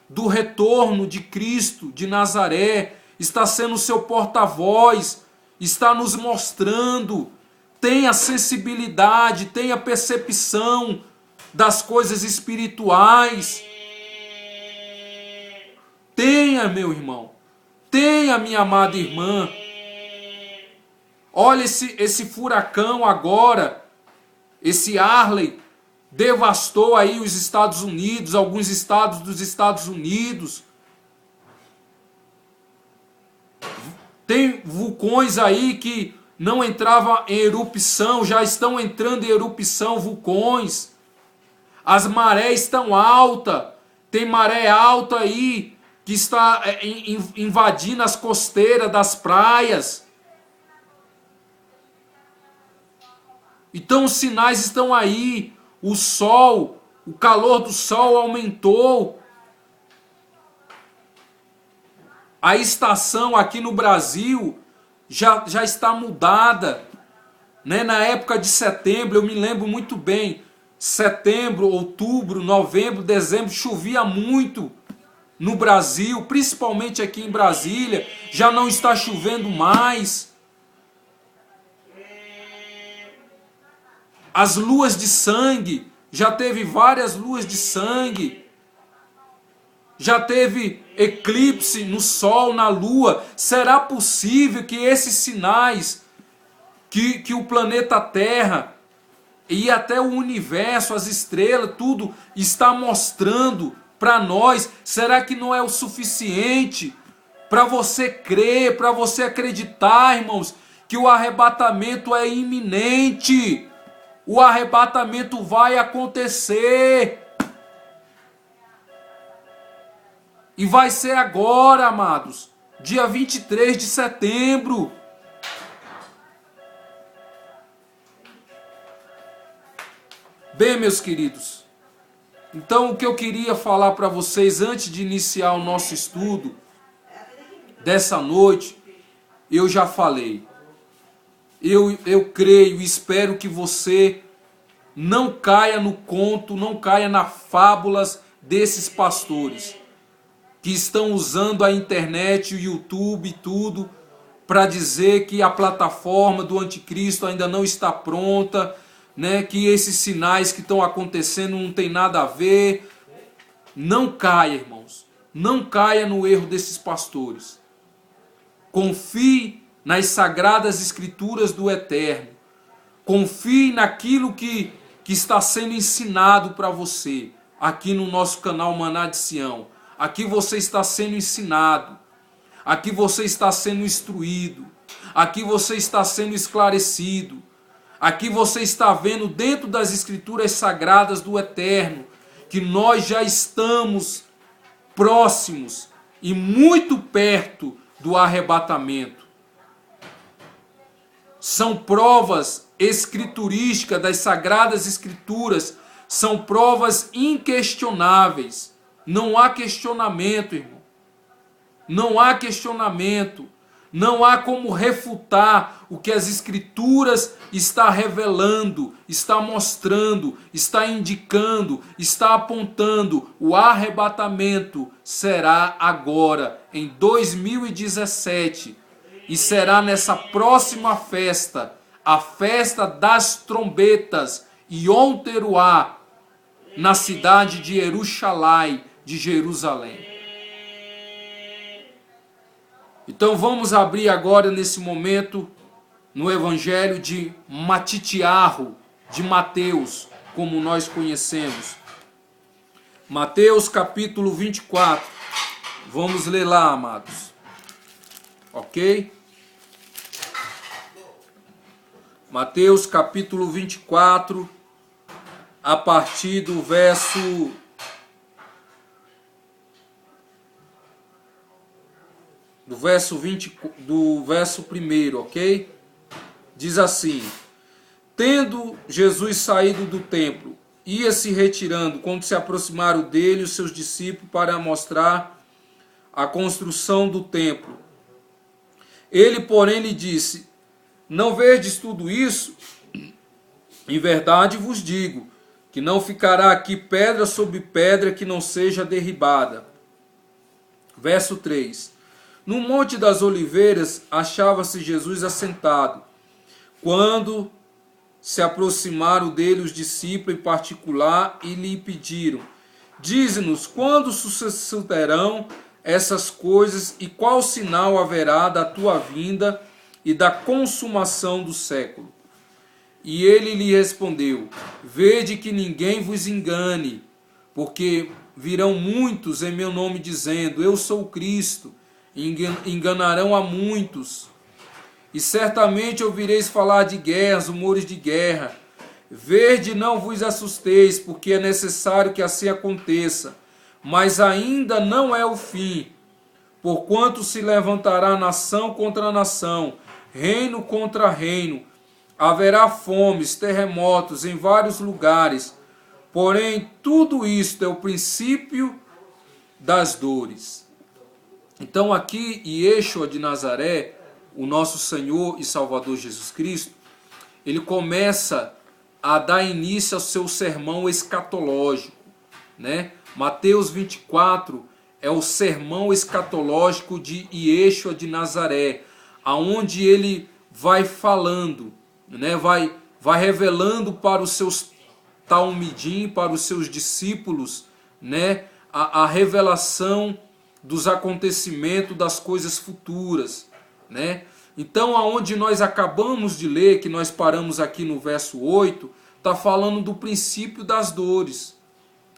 do retorno de Cristo de Nazaré, está sendo o seu porta-voz, está nos mostrando. Tenha sensibilidade, tenha percepção das coisas espirituais. Tenha, meu irmão, tenha, minha amada irmã. Olha esse furacão agora, esse Harley, devastou aí os Estados Unidos, alguns estados dos Estados Unidos. Tem vulcões aí que não entravam em erupção, já estão entrando em erupção vulcões. As marés estão altas, tem maré alta aí que está invadindo as costeiras das praias. Então os sinais estão aí, o sol, o calor do sol aumentou. A estação aqui no Brasil já está mudada. Né? Na época de setembro, eu me lembro muito bem, setembro, outubro, novembro, dezembro, chovia muito no Brasil, principalmente aqui em Brasília, já não está chovendo mais. As luas de sangue, já teve várias luas de sangue. Já teve eclipse no sol, na lua. Será possível que esses sinais que o planeta Terra e até o universo, as estrelas, tudo está mostrando para nós, será que não é o suficiente para você crer, para você acreditar, irmãos, que o arrebatamento é iminente? O arrebatamento vai acontecer. E vai ser agora, amados, dia 23 de setembro. Bem, meus queridos, então o que eu queria falar para vocês antes de iniciar o nosso estudo dessa noite, eu já falei. Eu creio e espero que você Não caia no conto, não caia nas fábulas desses pastores que estão usando a internet, o YouTube e tudo para dizer que a plataforma do anticristo ainda não está pronta, né? Que esses sinais que estão acontecendo não tem nada a ver. Não caia, irmãos. Não caia no erro desses pastores. Confie nas sagradas escrituras do Eterno. Confie naquilo que está sendo ensinado para você aqui no nosso canal Maná de Sião. Aqui você está sendo ensinado. Aqui você está sendo instruído. Aqui você está sendo esclarecido. Aqui você está vendo dentro das escrituras sagradas do Eterno que nós já estamos próximos e muito perto do arrebatamento. São provas escriturísticas das sagradas escrituras, são provas inquestionáveis. Não há questionamento, irmão. Não há questionamento. Não há como refutar o que as escrituras está revelando, está mostrando, está indicando, está apontando. O arrebatamento será agora, em 2017, e será nessa próxima festa, a festa das trombetas, Yom Teruah, na cidade de Jerusalém, de Jerusalém. Então vamos abrir agora nesse momento no Evangelho de Matitiarro, de Mateus, como nós conhecemos. Mateus capítulo 24. Vamos ler lá, amados. Ok? Mateus capítulo 24, a partir do verso... do verso 1, ok? Diz assim: tendo Jesus saído do templo, ia se retirando, quando se aproximaram dele os seus discípulos para mostrar a construção do templo. Ele, porém, lhe disse: não vedes tudo isso? Em verdade vos digo, que não ficará aqui pedra sobre pedra que não seja derribada. Verso 3. No Monte das Oliveiras achava-se Jesus assentado, quando se aproximaram dele os discípulos em particular e lhe pediram: dize-nos, quando sucederão essas coisas e qual sinal haverá da tua vinda e da consumação do século? E ele lhe respondeu: vede que ninguém vos engane, porque virão muitos em meu nome dizendo: eu sou o Cristo, enganarão a muitos. E certamente ouvireis falar de guerras, rumores de guerra. Vede, não vos assusteis, porque é necessário que assim aconteça, mas ainda não é o fim. Porquanto se levantará nação contra nação, reino contra reino. Haverá fomes, terremotos em vários lugares. Porém, tudo isto é o princípio das dores. Então aqui, Yeshua de Nazaré, o nosso Senhor e Salvador Jesus Cristo, ele começa a dar início ao seu sermão escatológico, né? Mateus 24 é o sermão escatológico de Yeshua de Nazaré, aonde ele vai falando, né? Vai revelando para os seus talmidim, para os seus discípulos, né? A revelação dos acontecimentos, das coisas futuras, né? Então, aonde nós acabamos de ler, que nós paramos aqui no verso 8, está falando do princípio das dores,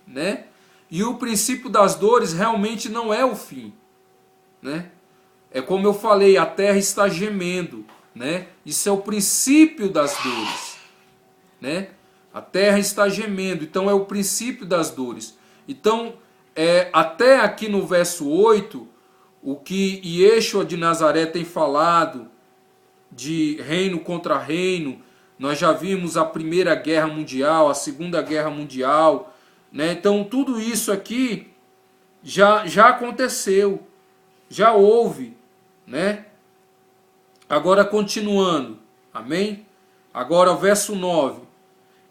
né? E o princípio das dores realmente não é o fim, né? É como eu falei, a terra está gemendo, né? Isso é o princípio das dores, né? A terra está gemendo, então é o princípio das dores. Então, até aqui no verso 8, o que Yeshua de Nazaré tem falado de reino contra reino, nós já vimos a Primeira Guerra Mundial, a Segunda Guerra Mundial, né? Então tudo isso aqui já aconteceu, já houve, né? Agora continuando, amém? Agora o verso 9.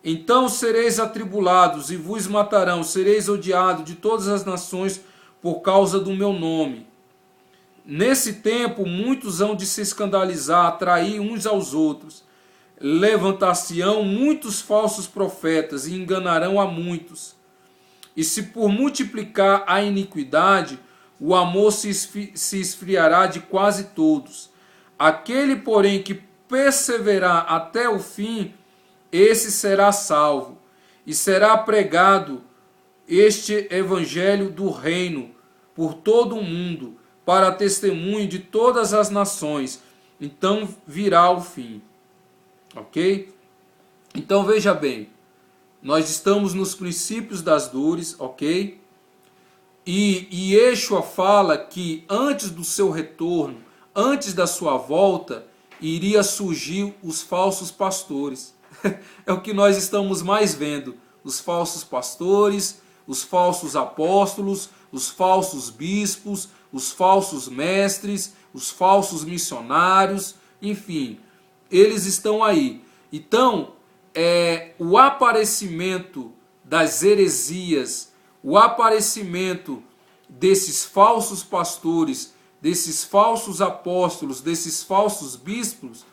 Então sereis atribulados e vos matarão, sereis odiados de todas as nações por causa do meu nome. Nesse tempo muitos hão de se escandalizar, atrair uns aos outros. Levantar-se-ão muitos falsos profetas e enganarão a muitos. E se por multiplicar a iniquidade, o amor se esfriará de quase todos. Aquele, porém, que perseverar até o fim, esse será salvo. E será pregado este evangelho do reino por todo o mundo, para testemunho de todas as nações. Então virá o fim. Ok? Então veja bem, nós estamos nos princípios das dores, ok? E Yeshua fala que antes do seu retorno, antes da sua volta, iria surgir os falsos pastores. É o que nós estamos mais vendo. Os falsos pastores, os falsos apóstolos, os falsos bispos, os falsos mestres, os falsos missionários, enfim, eles estão aí. Então, o aparecimento das heresias, o aparecimento desses falsos pastores, desses falsos apóstolos, desses falsos bispos,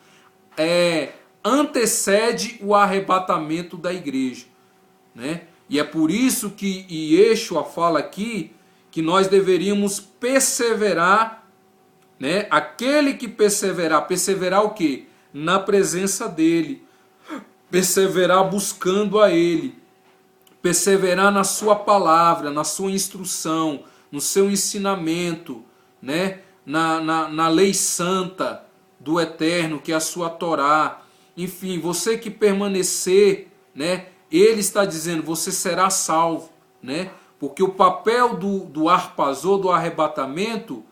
antecede o arrebatamento da igreja, né? E é por isso que Yeshua fala aqui que nós deveríamos perseverar, né? Aquele que perseverar, perseverar o quê? Na presença dele, perseverar buscando a ele, perseverar na sua palavra, na sua instrução, no seu ensinamento, né? Na lei santa do Eterno, que é a sua Torá. Enfim, você que permanecer, né? Ele está dizendo, você será salvo, né? Porque o papel do arpazô, do arrebatamento,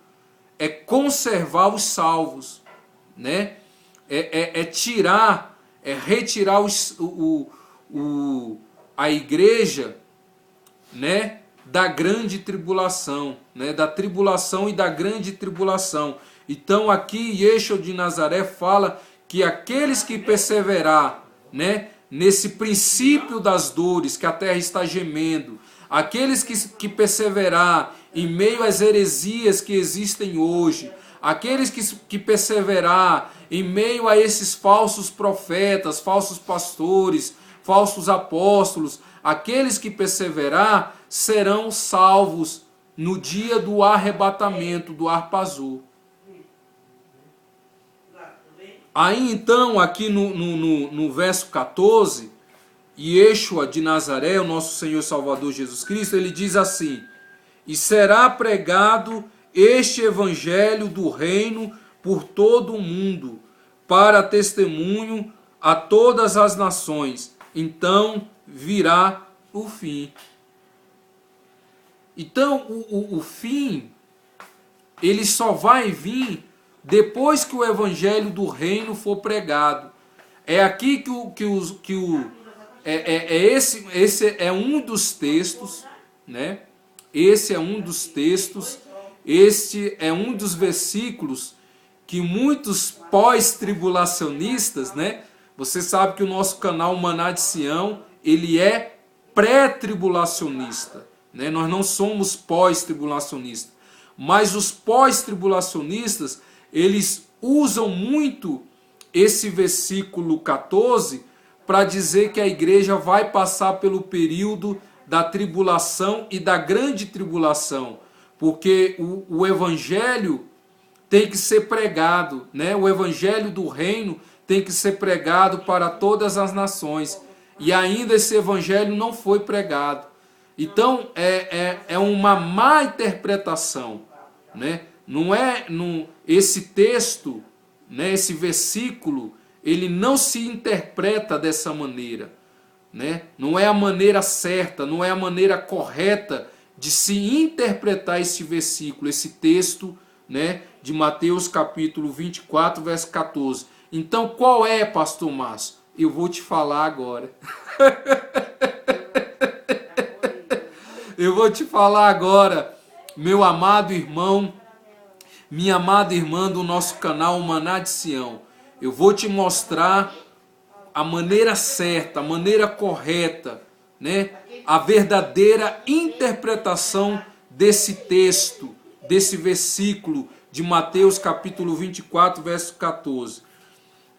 é conservar os salvos, né? Retirar a igreja, né, da grande tribulação, né, da tribulação e da grande tribulação. Então aqui Yeshua de Nazaré fala que aqueles que perseverar, né, nesse princípio das dores, que a terra está gemendo, aqueles que perseverar em meio às heresias que existem hoje, aqueles que perseverar em meio a esses falsos profetas, falsos pastores, falsos apóstolos, aqueles que perseverar serão salvos no dia do arrebatamento, do arpazô. Aí então, aqui no verso 14, Yeshua de Nazaré, o nosso Senhor Salvador Jesus Cristo, ele diz assim: e será pregado este evangelho do reino por todo o mundo, para testemunho a todas as nações. Então virá o fim. Então o fim, ele só vai vir depois que o evangelho do reino for pregado. É aqui esse é um dos textos, né? Esse é um dos textos, este é um dos versículos que muitos pós-tribulacionistas, né? Você sabe que o nosso canal Maná de Sião, ele é pré-tribulacionista, né? Nós não somos pós-tribulacionistas. Mas os pós-tribulacionistas, eles usam muito esse versículo 14 para dizer que a igreja vai passar pelo período da tribulação e da grande tribulação, porque o evangelho tem que ser pregado, né? O evangelho do reino tem que ser pregado para todas as nações, e ainda esse evangelho não foi pregado. Então é uma má interpretação, né? Esse texto, né? Esse versículo, ele não se interpreta dessa maneira, né? Não é a maneira certa, não é a maneira correta de se interpretar esse versículo, esse texto, né, de Mateus capítulo 24, verso 14. Então qual é, pastor Márcio? Eu vou te falar agora. Eu vou te falar agora, meu amado irmão, minha amada irmã do nosso canal Maná de Sião. Eu vou te mostrar a maneira certa, a maneira correta, né? A verdadeira interpretação desse texto, desse versículo de Mateus capítulo 24, verso 14.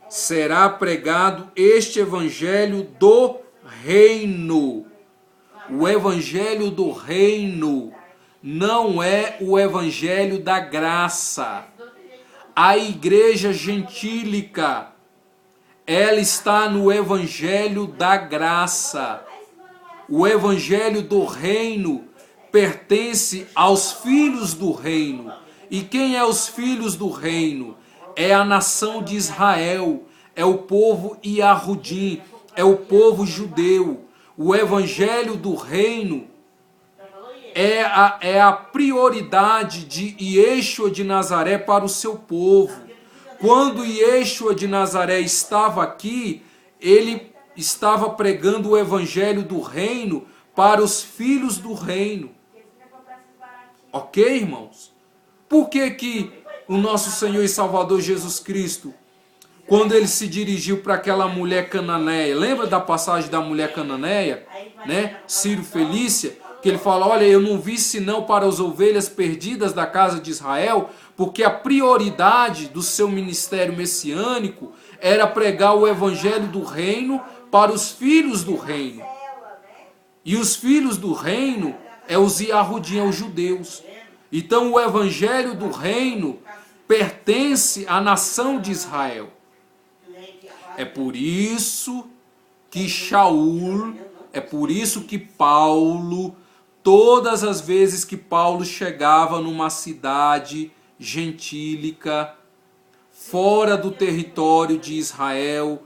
Será pregado este evangelho do reino. O evangelho do reino não é o evangelho da graça. A igreja gentílica, ela está no evangelho da graça. O evangelho do reino pertence aos filhos do reino. E quem é os filhos do reino? É a nação de Israel, é o povo Yahudim, é o povo judeu. O evangelho do reino é a prioridade de Yeshua de Nazaré para o seu povo. Quando Yeshua de Nazaré estava aqui, ele estava pregando o evangelho do reino para os filhos do reino. Ok, irmãos? Por que que o nosso Senhor e Salvador Jesus Cristo, quando ele se dirigiu para aquela mulher cananeia, lembra da passagem da mulher cananeia, né? Ciro Felícia, que ele fala, olha, eu não vi senão para as ovelhas perdidas da casa de Israel, porque a prioridade do seu ministério messiânico era pregar o evangelho do reino para os filhos do reino. E os filhos do reino é os Yahudim, é os judeus. Então o evangelho do reino pertence à nação de Israel. É por isso que Shaul, é por isso que Paulo, todas as vezes que Paulo chegava numa cidade gentílica, fora do território de Israel,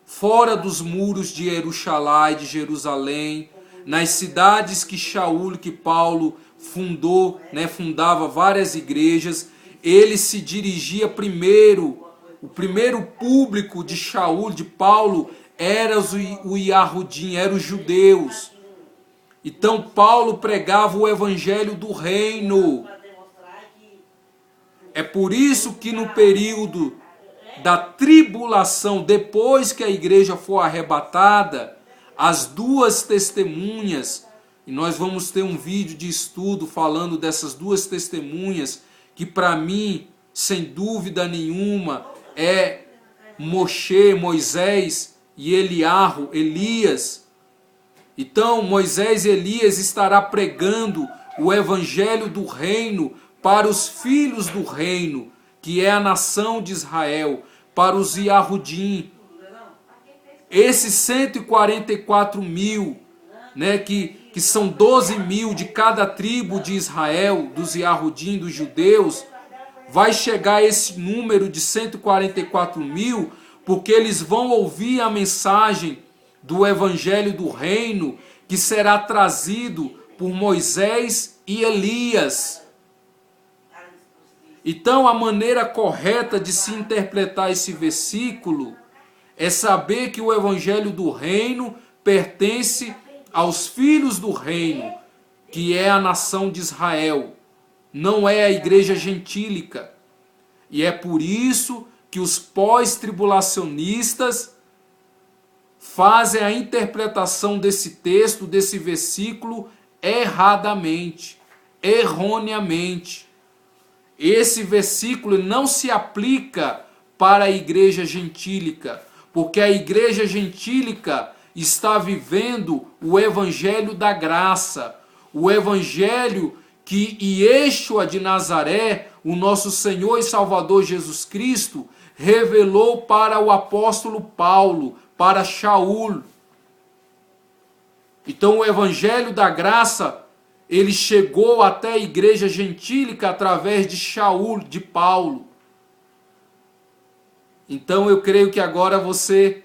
fora dos muros de Jerusalém, de Jerusalém, nas cidades que Shaul, que Paulo fundou, né, fundava várias igrejas, ele se dirigia primeiro, o primeiro público de Shaul, de Paulo, era o Yahudim, eram os judeus. Então Paulo pregava o evangelho do reino. É por isso que no período da tribulação, depois que a igreja for arrebatada, as duas testemunhas, e nós vamos ter um vídeo de estudo falando dessas duas testemunhas, que para mim, sem dúvida nenhuma, é Moisés e Elias. Então Moisés e Elias estará pregando o evangelho do reino para os filhos do reino, que é a nação de Israel, para os Yahudim. Esses 144 mil, né, que são 12 mil de cada tribo de Israel, dos Yahudim, dos judeus, vai chegar a esse número de 144 mil, porque eles vão ouvir a mensagem do evangelho do reino, que será trazido por Moisés e Elias. Então a maneira correta de se interpretar esse versículo é saber que o evangelho do reino pertence aos filhos do reino, que é a nação de Israel, não é a igreja gentílica. E é por isso que os pós-tribulacionistas fazem a interpretação desse texto, desse versículo, erradamente, erroneamente. Esse versículo não se aplica para a igreja gentílica, porque a igreja gentílica está vivendo o evangelho da graça, o evangelho que Yeshua de Nazaré, o nosso Senhor e Salvador Jesus Cristo, revelou para o apóstolo Paulo, para Shaul. Então o evangelho da graça, ele chegou até a igreja gentílica através de Shaul, de Paulo. Então eu creio que agora você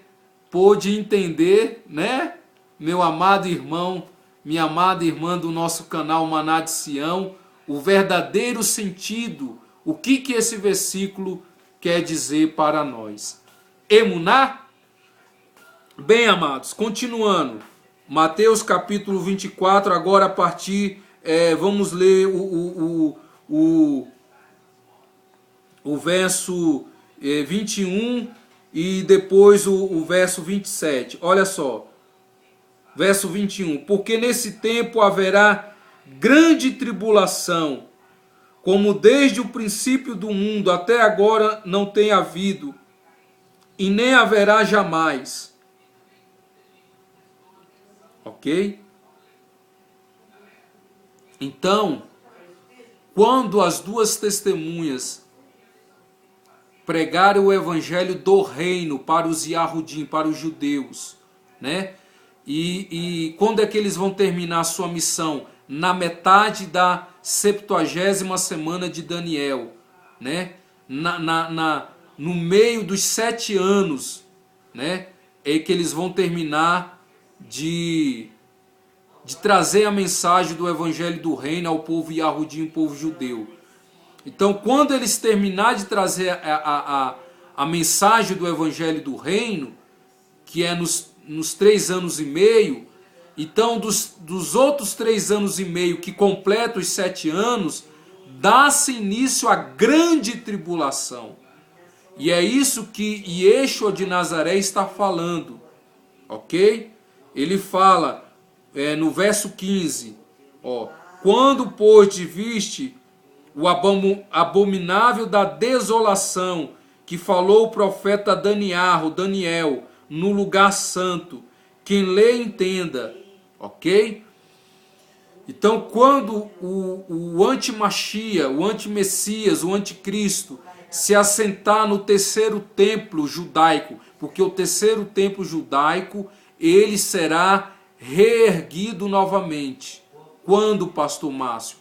pôde entender, né, meu amado irmão, minha amada irmã do nosso canal Maná de Sião, o verdadeiro sentido, o que esse versículo quer dizer para nós. Emuná? Bem, amados, continuando. Mateus capítulo 24, agora a partir, vamos ler o verso 21 e depois o verso 27. Olha só, verso 21. Porque nesse tempo haverá grande tribulação, como desde o princípio do mundo até agora não tem havido, e nem haverá jamais. Ok? Então, quando as duas testemunhas pregarem o evangelho do reino para os Yahudim, para os judeus, né? E quando é que eles vão terminar a sua missão? Na metade da 70ª semana de Daniel, né? No meio dos 7 anos, né? É que eles vão terminar de trazer a mensagem do evangelho do reino ao povo Yahudim, ao povo judeu. Então, quando eles terminarem de trazer a mensagem do evangelho do reino, que é nos 3 anos e meio, então dos outros 3 anos e meio que completam os 7 anos, dá-se início à grande tribulação. E é isso que Yeshua de Nazaré está falando, ok? Ele fala no verso 15, quando, pois, viste o abominável da desolação que falou o profeta Daniel, no lugar santo, quem lê entenda, ok? Então, quando o anti-Machia, o anti-Messias, o anticristo se assentar no terceiro templo judaico, porque o terceiro templo judaico, ele será reerguido novamente. Quando, pastor Márcio?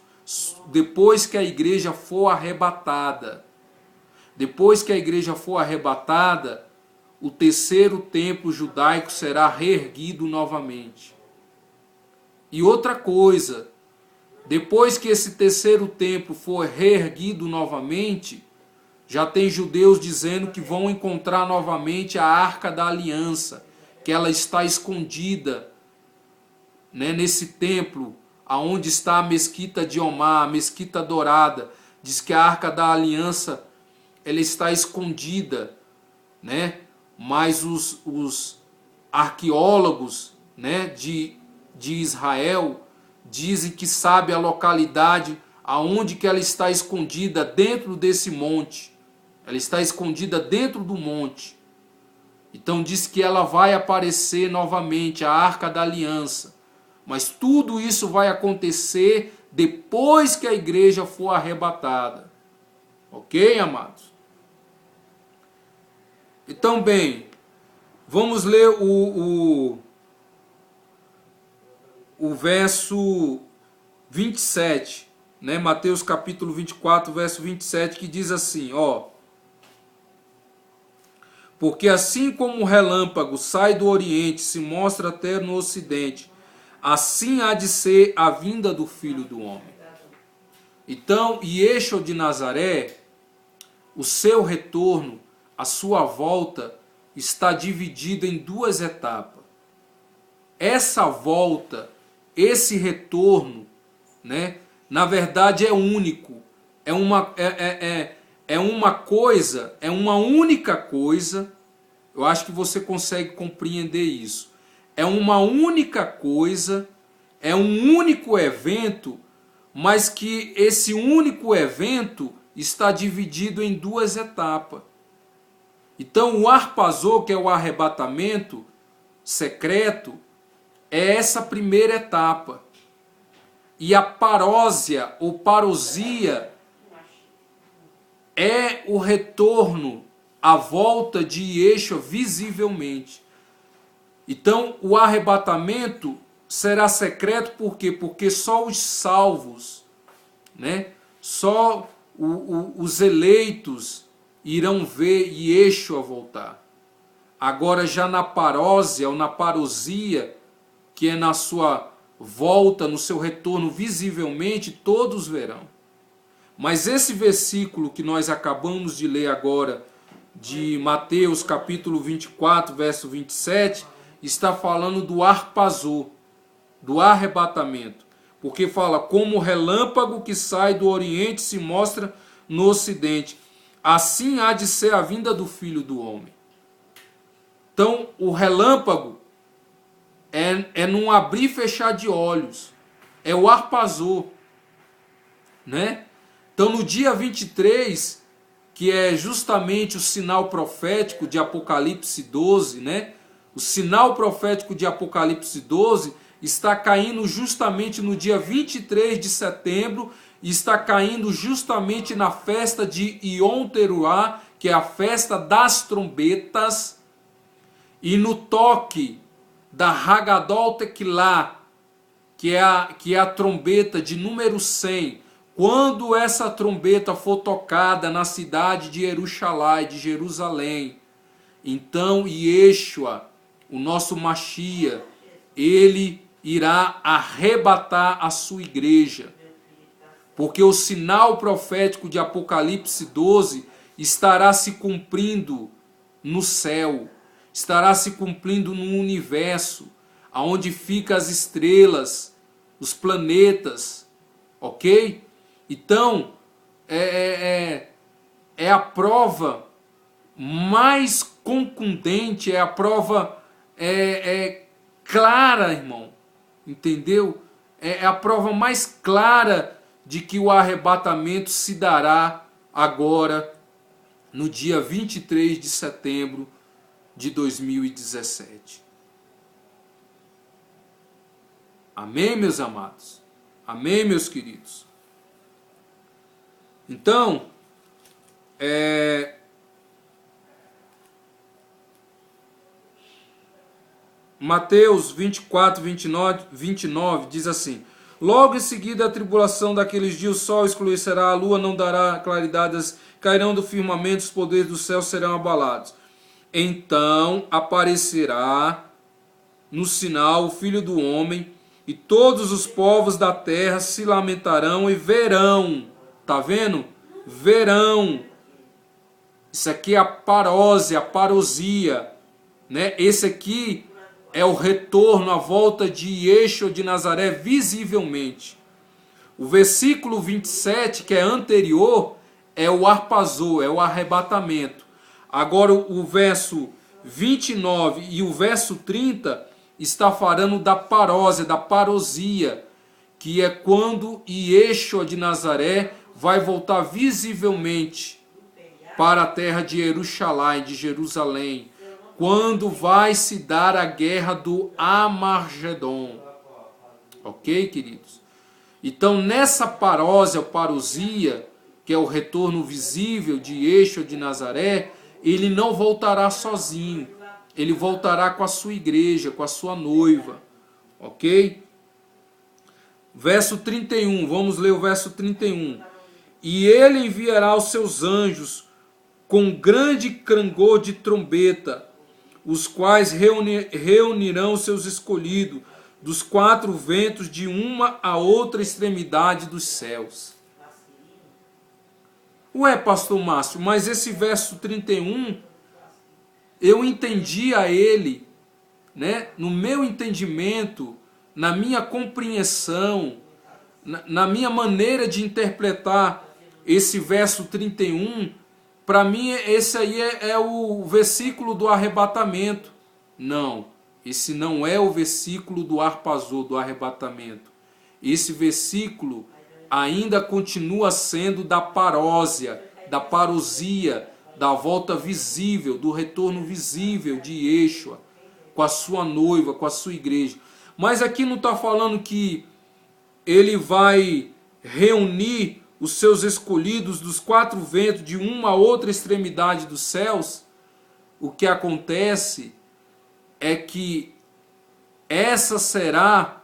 Depois que a igreja for arrebatada. Depois que a igreja for arrebatada, o terceiro templo judaico será reerguido novamente. E outra coisa, depois que esse terceiro templo for reerguido novamente, já tem judeus dizendo que vão encontrar novamente a Arca da Aliança, que ela está escondida, né, nesse templo, aonde está a Mesquita de Omar, a Mesquita Dourada. Diz que a Arca da Aliança ela está escondida, né? Mas os arqueólogos, né, de Israel dizem que sabe a localidade aonde que ela está escondida, dentro desse monte. Ela está escondida dentro do monte. Então diz que ela vai aparecer novamente, a Arca da Aliança. Mas tudo isso vai acontecer depois que a igreja for arrebatada. Ok, amados? Então, bem, vamos ler o verso 27, né? Mateus capítulo 24, verso 27, que diz assim, porque assim como o relâmpago sai do oriente e se mostra até no ocidente, assim há de ser a vinda do Filho do Homem. Então, Yeshua de Nazaré, o seu retorno, a sua volta, está dividido em 2 etapas. Essa volta, esse retorno, né, na verdade é único. É uma coisa, é uma única coisa. Eu acho que você consegue compreender isso. É uma única coisa, é um único evento, mas que esse único evento está dividido em 2 etapas. Então o arpazô, que é o arrebatamento secreto, é essa primeira etapa. E a parósia ou parousia é o retorno, a volta de Yeshua visivelmente. Então o arrebatamento será secreto por quê? Porque só os salvos, né? Só os eleitos irão ver Yeshua voltar. Agora já na parósia ou na parousia, que é na sua volta, no seu retorno visivelmente, todos verão. Mas esse versículo que nós acabamos de ler agora, de Mateus capítulo 24, verso 27, está falando do arpazô, do arrebatamento. Porque fala, como o relâmpago que sai do oriente se mostra no ocidente, assim há de ser a vinda do Filho do Homem. Então, o relâmpago é num abrir e fechar de olhos. É o arpazô, né? Então, no dia 23, que é justamente o sinal profético de Apocalipse 12, né? O sinal profético de Apocalipse 12 está caindo justamente no dia 23 de setembro, e está caindo justamente na festa de Yom Teruah, que é a festa das trombetas, e no toque da Hagadol Tequilá, que é a trombeta de número 100. Quando essa trombeta for tocada na cidade de Jerusalém, então Yeshua, o nosso Mashiach, ele irá arrebatar a sua igreja. Porque o sinal profético de Apocalipse 12 estará se cumprindo no céu, estará se cumprindo no universo, aonde ficam as estrelas, os planetas, ok? Então, é a prova mais concludente, é a prova clara, irmão, entendeu? É a prova mais clara de que o arrebatamento se dará agora, no dia 23 de setembro de 2017. Amém, meus amados? Amém, meus queridos? Então, Mateus 24, 29 diz assim: logo em seguida a tribulação daqueles dias, o sol escurecerá, a lua não dará claridades, cairão do firmamento, os poderes do céu serão abalados. Então aparecerá no sinal o Filho do Homem, e todos os povos da terra se lamentarão e verão. Tá vendo? Verão. Isso aqui é a parósia, a parousia, né? Esse aqui é o retorno, a volta de Yeshua de Nazaré visivelmente. O versículo 27, que é anterior, é o arpazô, é o arrebatamento. Agora o verso 29 e o verso 30 está falando da parósia, da parousia, que é quando Yeshua de Nazaré vai voltar visivelmente para a terra de Jerusalém, quando vai se dar a guerra do Amargedon. Ok, queridos? Então, nessa parósia, parousia, que é o retorno visível de Yeshua de Nazaré, ele não voltará sozinho. Ele voltará com a sua igreja, com a sua noiva. Ok? Verso 31, vamos ler o verso 31. E ele enviará os seus anjos com grande clangor de trombeta, os quais reunirão os seus escolhidos dos quatro ventos de uma a outra extremidade dos céus. Ué, pastor Márcio, mas esse verso 31, eu entendi a ele, né, no meu entendimento, na minha compreensão, na minha maneira de interpretar esse verso 31, para mim esse aí é o versículo do arrebatamento. Não, esse não é o versículo do arpazô, do arrebatamento. Esse versículo ainda continua sendo da parósia, da parousia, da volta visível, do retorno visível de Yeshua, com a sua noiva, com a sua igreja. Mas aqui não está falando que ele vai reunir os seus escolhidos dos quatro ventos de uma a outra extremidade dos céus. O que acontece é que essa será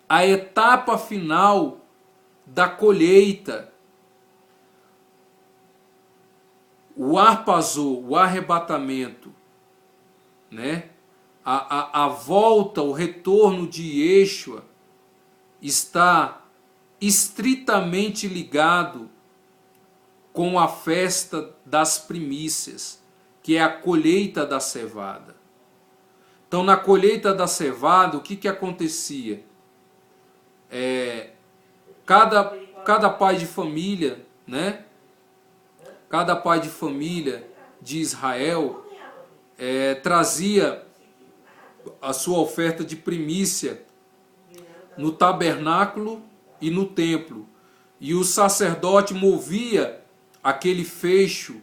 a etapa final da colheita. O arpazô, o arrebatamento, né? A volta, o retorno de Yeshua está estritamente ligado com a festa das primícias, que é a colheita da cevada. Então, na colheita da cevada, o que acontecia? Cada pai de família, né? Cada pai de família de Israel, trazia a sua oferta de primícia no tabernáculo e no templo. E o sacerdote movia aquele feixe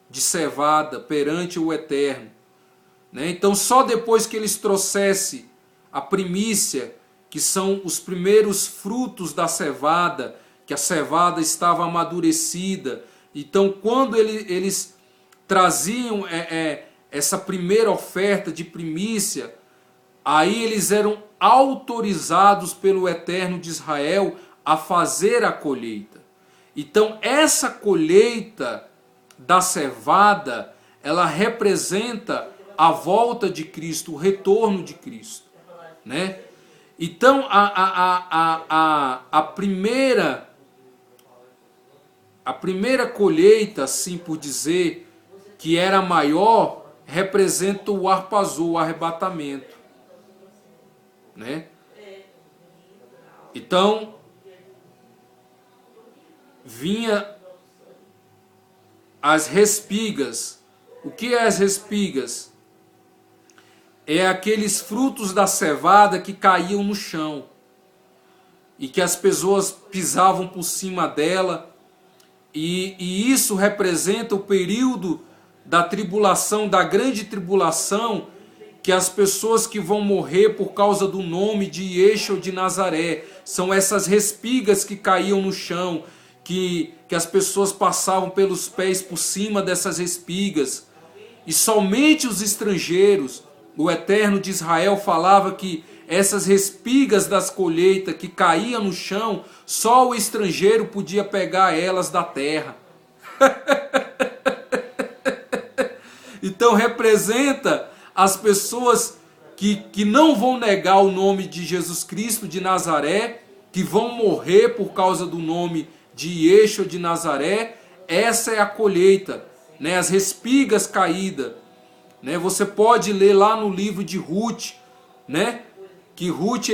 de cevada perante o Eterno. Né? Então só depois que eles trouxessem a primícia, que são os primeiros frutos da cevada, que a cevada estava amadurecida. Então quando eles traziam essa primeira oferta de primícia, aí eles eram autorizados pelo Eterno de Israel a fazer a colheita. Então essa colheita da cevada, ela representa a volta de Cristo, o retorno de Cristo, né? Então a primeira colheita, assim por dizer, que era maior, representa o arpazô, o arrebatamento, né? Então vinha as respigas. O que é as respigas? É aqueles frutos da cevada que caíam no chão e que as pessoas pisavam por cima dela, e isso representa o período da tribulação, da grande tribulação, que as pessoas que vão morrer por causa do nome de Yeshua de Nazaré, são essas respigas que caíam no chão, que as pessoas passavam pelos pés por cima dessas respigas, e somente os estrangeiros, o Eterno de Israel falava que essas respigas das colheitas que caíam no chão, só o estrangeiro podia pegar elas da terra. Então representa as pessoas que não vão negar o nome de Jesus Cristo de Nazaré, que vão morrer por causa do nome de Yeshua de Nazaré. Essa é a colheita, né? As respigas caídas, né? Você pode ler lá no livro de Ruth, né? Que Ruth,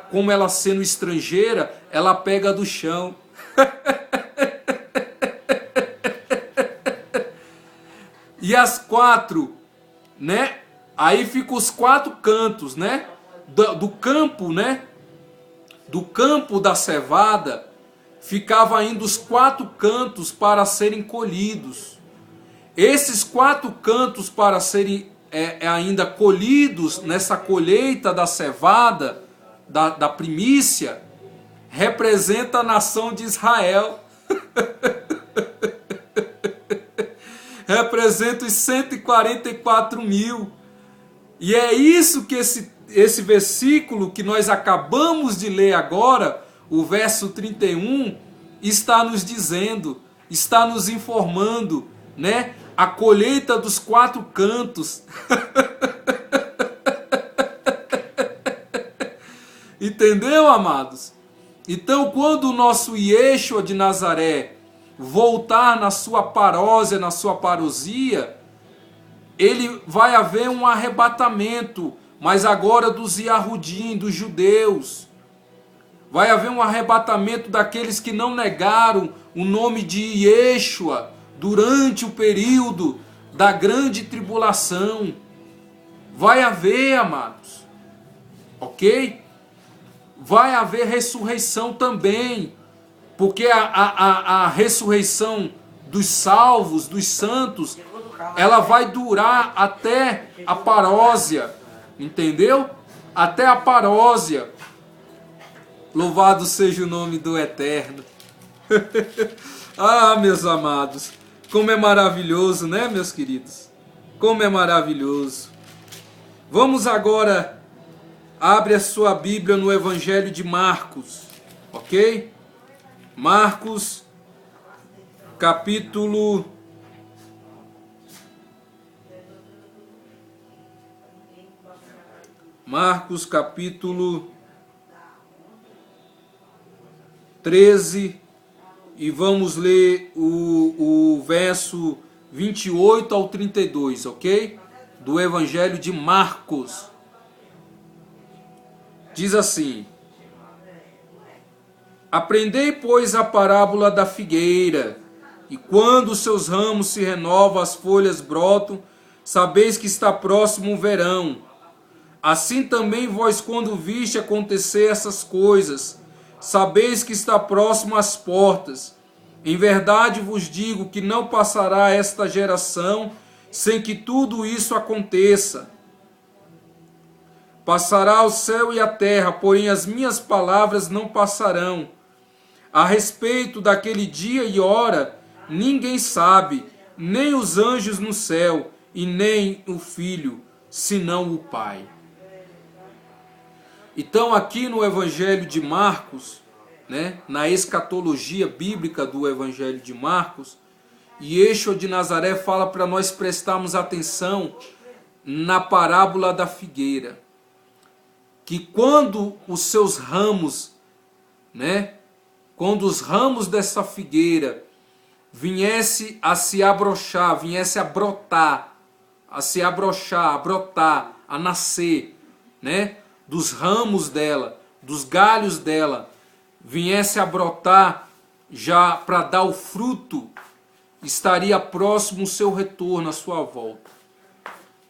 como ela sendo estrangeira, ela pega do chão. E as 4, né? Aí ficam os 4 cantos, né? Do campo, né? Do campo da cevada, ficava ainda os 4 cantos para serem colhidos. Esses 4 cantos para serem ainda colhidos nessa colheita da cevada, da primícia, representa a nação de Israel. Representa os 144 mil. E é isso que esse versículo que nós acabamos de ler agora, o verso 31, está nos dizendo, está nos informando, né? A colheita dos 4 cantos. Entendeu, amados? Então, quando o nosso Yeshua de Nazaré voltar na sua parósia, na sua parousia, ele vai haver um arrebatamento, mas agora dos Yahudim, dos judeus. Vai haver um arrebatamento daqueles que não negaram o nome de Yeshua durante o período da grande tribulação. Vai haver, amados. Ok? Vai haver ressurreição também. Porque a ressurreição dos salvos, dos santos, ela vai durar até a parósia. Entendeu? Até a parósia. Louvado seja o nome do Eterno. Ah, meus amados, como é maravilhoso, né, meus queridos? Como é maravilhoso. Vamos agora, abre a sua Bíblia no Evangelho de Marcos, ok? Marcos, capítulo 13, e vamos ler o verso 28 ao 32, ok? Do Evangelho de Marcos. Diz assim: Aprendei, pois, a parábola da figueira, e quando os seus ramos se renovam, as folhas brotam, sabeis que está próximo o verão. Assim também vós, quando viste acontecer essas coisas, sabeis que está próximo às portas. Em verdade vos digo que não passará esta geração sem que tudo isso aconteça. Passará o céu e a terra, porém as minhas palavras não passarão. A respeito daquele dia e hora, ninguém sabe, nem os anjos no céu, e nem o Filho, senão o Pai. Então aqui no Evangelho de Marcos, né, na escatologia bíblica do Evangelho de Marcos, Yeshua de Nazaré fala para nós prestarmos atenção na parábola da figueira. Que quando os seus ramos, né, quando os ramos dessa figueira viesse a se abrochar, viesse a brotar, a se abrochar, a brotar, a nascer, né, dos ramos dela, dos galhos dela, viesse a brotar já para dar o fruto, estaria próximo o seu retorno, a sua volta.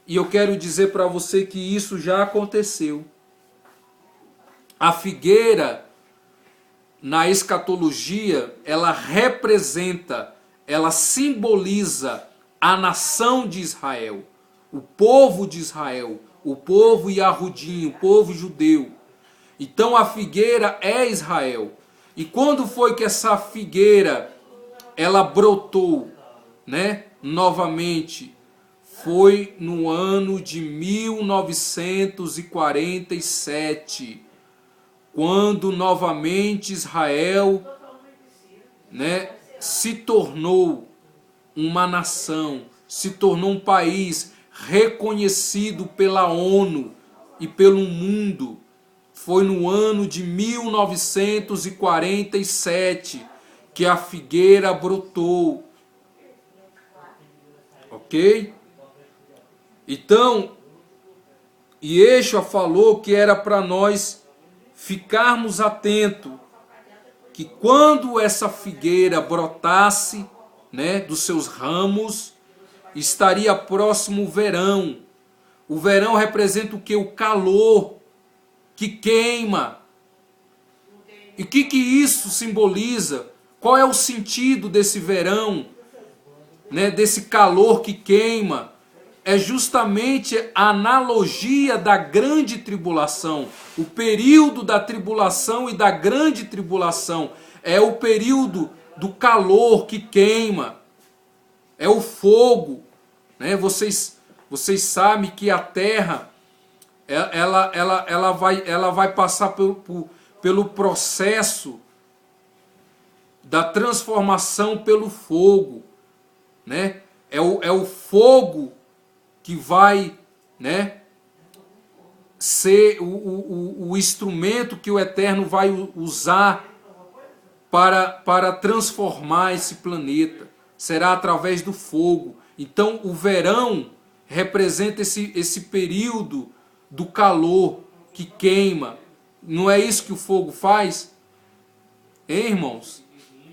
E eu quero dizer para você que isso já aconteceu. A figueira, na escatologia, ela representa, ela simboliza a nação de Israel, o povo de Israel, o povo Yahudim, o povo judeu. Então a figueira é Israel. E quando foi que essa figueira ela brotou, né, novamente? Foi no ano de 1947, quando novamente Israel, né, se tornou uma nação, se tornou um país reconhecido pela ONU e pelo mundo. Foi no ano de 1947 que a figueira brotou. Ok? Então, Yeshua falou que era para nós ficarmos atentos, que quando essa figueira brotasse, né, dos seus ramos, estaria próximo o verão. O verão representa o que? O calor que queima. E o que isso simboliza? Qual é o sentido desse verão, né, desse calor que queima? É justamente a analogia da grande tribulação. O período da tribulação e da grande tribulação é o período do calor que queima. É o fogo, né? Vocês sabem que a terra ela vai passar pelo processo da transformação pelo fogo, né? É o fogo que vai, né, ser o instrumento que o Eterno vai usar para transformar esse planeta. Será através do fogo. Então o verão representa esse período do calor que queima. Não é isso que o fogo faz? Hein, irmãos?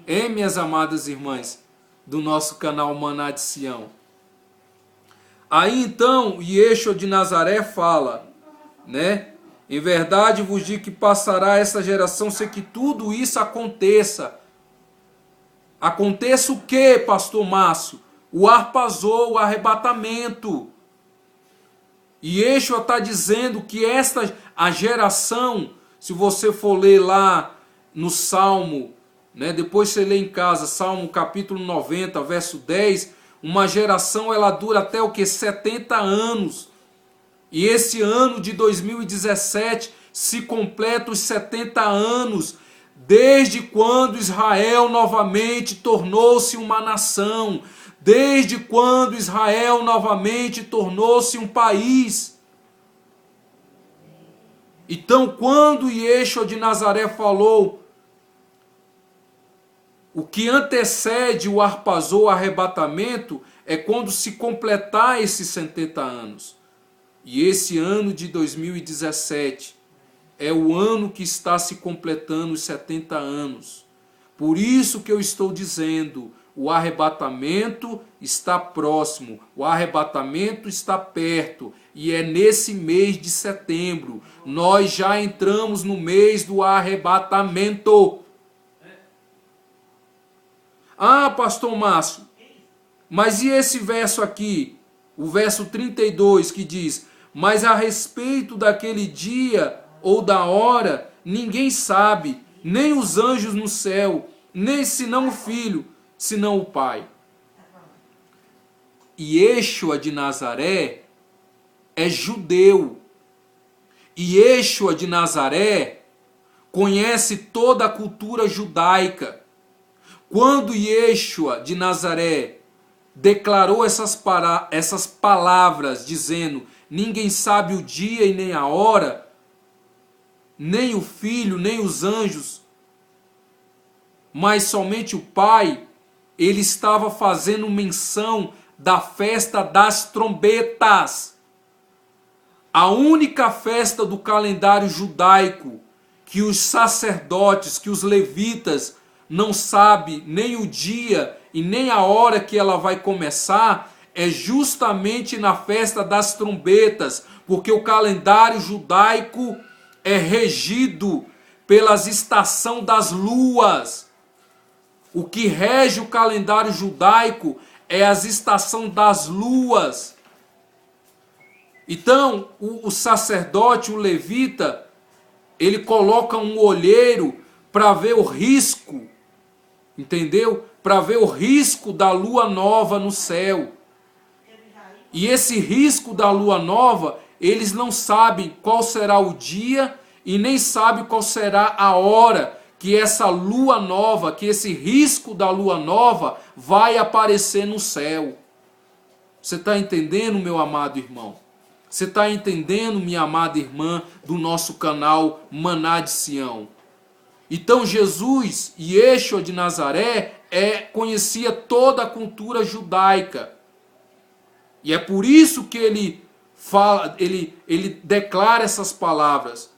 Hein, minhas amadas irmãs do nosso canal Maná de Sião? Aí então, Yeshua de Nazaré fala, né? Em verdade vos digo que passará essa geração sem que tudo isso aconteça. Aconteça o que, pastor Márcio? O arpazou, o arrebatamento. E Yeshua está dizendo que a geração, se você for ler lá no Salmo, né, depois você lê em casa, Salmo capítulo 90, verso 10, uma geração ela dura até o que? 70 anos. E esse ano de 2017 se completa os 70 anos, desde quando Israel novamente tornou-se uma nação, desde quando Israel novamente tornou-se um país. Então, quando Yeshua de Nazaré falou, o que antecede o arpazou, o arrebatamento, é quando se completar esses 70 anos. E esse ano de 2017 é o ano que está se completando os 70 anos. Por isso que eu estou dizendo, o arrebatamento está próximo, o arrebatamento está perto, e é nesse mês de setembro. Nós já entramos no mês do arrebatamento. Ah, pastor Márcio, mas e esse verso aqui, o verso 32, que diz: mas a respeito daquele dia ou da hora, ninguém sabe, nem os anjos no céu, nem senão o Filho, senão o Pai. E Yeshua de Nazaré é judeu. E Yeshua de Nazaré conhece toda a cultura judaica. Quando Yeshua de Nazaré declarou essas palavras, dizendo: ninguém sabe o dia e nem a hora, nem o Filho, nem os anjos, mas somente o Pai, ele estava fazendo menção da festa das trombetas. A única festa do calendário judaico que os sacerdotes, que os levitas não sabem nem o dia e nem a hora que ela vai começar, é justamente na festa das trombetas, porque o calendário judaico é regido pelas estações das luas. O que rege o calendário judaico é as estações das luas. Então, o sacerdote, o levita, ele coloca um olheiro para ver o risco, entendeu? Para ver o risco da lua nova no céu. E esse risco da lua nova, eles não sabem qual será o dia e nem sabem qual será a hora que essa lua nova, que esse risco da lua nova vai aparecer no céu. Você está entendendo, meu amado irmão? Você está entendendo, minha amada irmã, do nosso canal Maná de Sião? Então Jesus, Yeshua de Nazaré, conhecia toda a cultura judaica. E é por isso que ele declara essas palavras.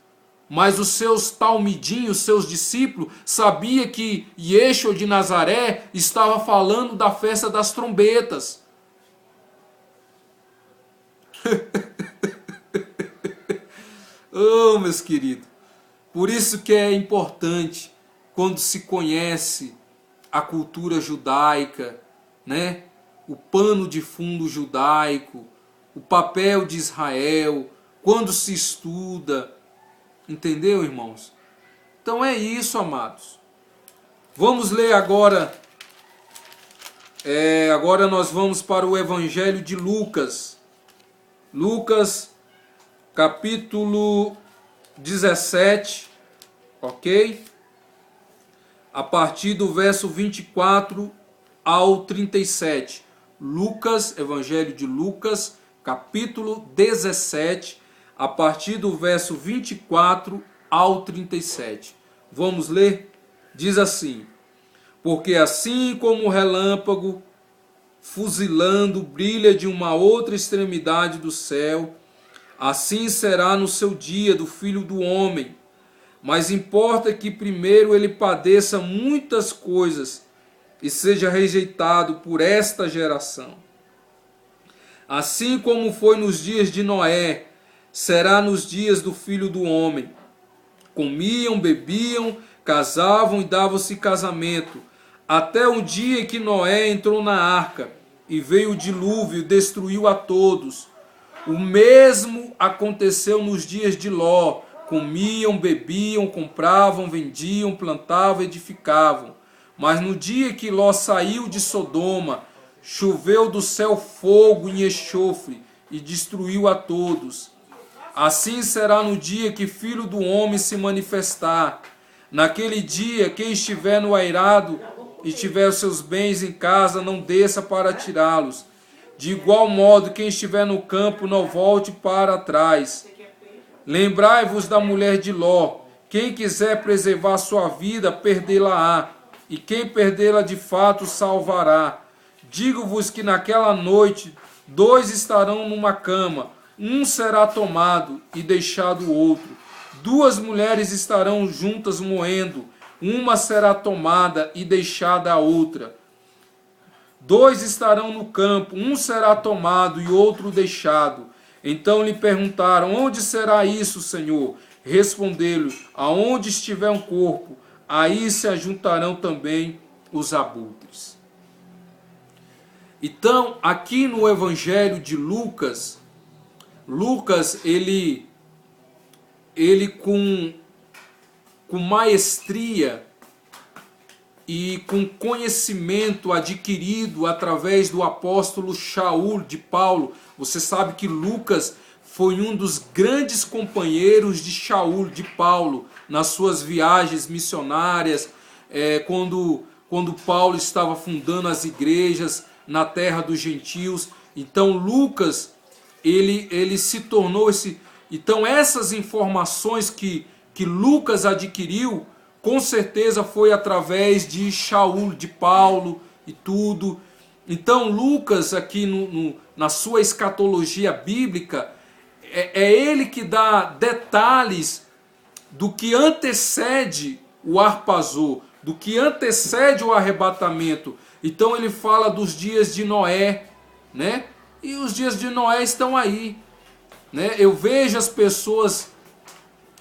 Mas os seus talmidinhos, seus discípulos, sabia que Yeshua de Nazaré estava falando da festa das trombetas. Oh, meus queridos, por isso que é importante, quando se conhece a cultura judaica, né? O pano de fundo judaico, o papel de Israel, quando se estuda, entendeu, irmãos? Então é isso, amados. Vamos ler agora, agora nós vamos para o Evangelho de Lucas. Lucas, capítulo 17, ok? A partir do verso 24 ao 37. Lucas, Evangelho de Lucas, capítulo 17, a partir do verso 24 ao 37. Vamos ler? Diz assim: porque assim como o relâmpago fuzilando brilha de uma outra extremidade do céu, assim será no seu dia do Filho do Homem. Mas importa que primeiro ele padeça muitas coisas e seja rejeitado por esta geração. Assim como foi nos dias de Noé, será nos dias do Filho do Homem. Comiam, bebiam, casavam e davam-se casamento, até o dia que Noé entrou na arca, e veio o dilúvio e destruiu a todos. O mesmo aconteceu nos dias de Ló. Comiam, bebiam, compravam, vendiam, plantavam, edificavam. Mas no dia que Ló saiu de Sodoma, choveu do céu fogo e enxofre e destruiu a todos. Assim será no dia que Filho do Homem se manifestar. Naquele dia, quem estiver no airado e tiver os seus bens em casa, não desça para tirá-los. De igual modo, quem estiver no campo, não volte para trás. Lembrai-vos da mulher de Ló. Quem quiser preservar sua vida, perdê-la-á. E quem perdê-la de fato, salvará. Digo-vos que naquela noite, 2 estarão numa cama. Um será tomado e deixado o outro. 2 mulheres estarão juntas moendo. Uma será tomada e deixada a outra. 2 estarão no campo, um será tomado e outro deixado. Então lhe perguntaram: onde será isso, Senhor? Respondeu-lhe: aonde estiver um corpo, aí se ajuntarão também os abutres. Então, aqui no Evangelho de Lucas, ele com maestria e com conhecimento adquirido através do apóstolo Shaul de Paulo. Você sabe que Lucas foi um dos grandes companheiros de Shaul de Paulo nas suas viagens missionárias, quando Paulo estava fundando as igrejas na terra dos gentios. Então Lucas, ele se tornou esse... Então essas informações que Lucas adquiriu, com certeza foi através de Shaul, de Paulo e tudo. Então Lucas aqui na sua escatologia bíblica, é ele que dá detalhes do que antecede o arpazô, do que antecede o arrebatamento. Então ele fala dos dias de Noé, né? E os dias de Noé estão aí, né? Eu vejo as pessoas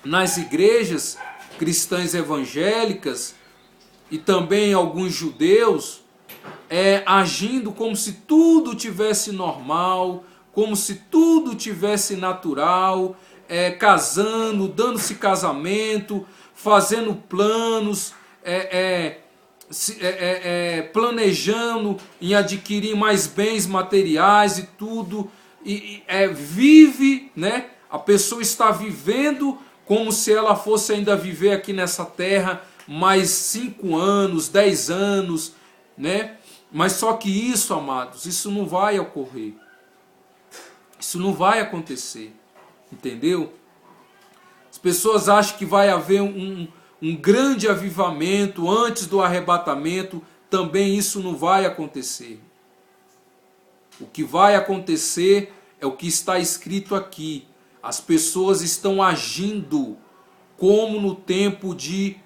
nas igrejas cristãs evangélicas e também alguns judeus agindo como se tudo tivesse normal, como se tudo tivesse natural, casando, dando-se casamento, fazendo planos, planejando em adquirir mais bens materiais e tudo, vive, né? A pessoa está vivendo como se ela fosse ainda viver aqui nessa terra mais 5 anos, 10 anos, né? Mas só que isso, amados, isso não vai ocorrer. Isso não vai acontecer, entendeu? As pessoas acham que vai haver um grande avivamento antes do arrebatamento. Também isso não vai acontecer. O que vai acontecer é o que está escrito aqui. As pessoas estão agindo como no tempo de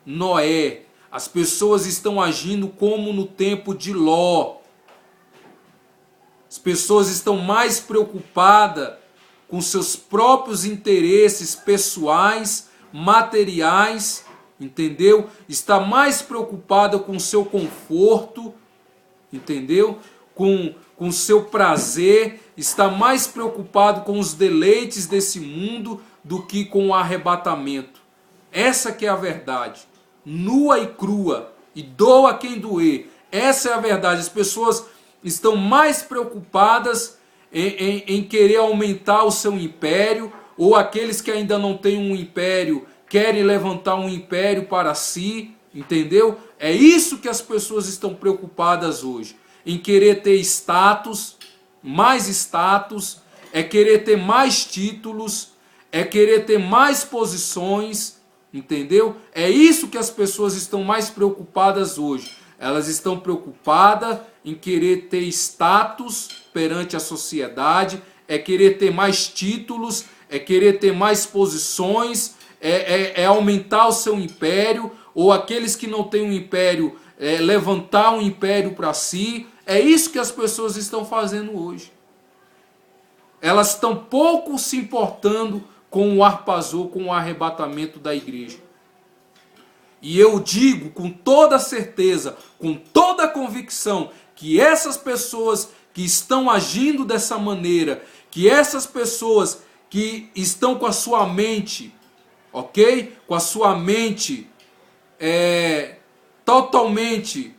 Noé. As pessoas estão agindo como no tempo de Ló. As pessoas estão mais preocupadas com seus próprios interesses pessoais, materiais, entendeu? Está mais preocupada com o seu conforto, entendeu? Com o seu prazer, está mais preocupado com os deleites desse mundo do que com o arrebatamento. Essa que é a verdade, nua e crua, e doa quem doer. Essa é a verdade. As pessoas estão mais preocupadas em querer aumentar o seu império, ou aqueles que ainda não têm um império querem levantar um império para si, entendeu? É isso que as pessoas estão preocupadas hoje, em querer ter status, é querer ter mais títulos, é querer ter mais posições, entendeu? É isso que as pessoas estão mais preocupadas hoje. Elas estão preocupadas em querer ter status perante a sociedade, é querer ter mais títulos, é querer ter mais posições, é aumentar o seu império, ou aqueles que não têm um império, levantar um império para si. É isso que as pessoas estão fazendo hoje. Elas estão pouco se importando com o arpazô, com o arrebatamento da igreja. E eu digo com toda certeza, com toda convicção, que essas pessoas que estão agindo dessa maneira, que essas pessoas que estão com a sua mente, ok? Com a sua mente totalmente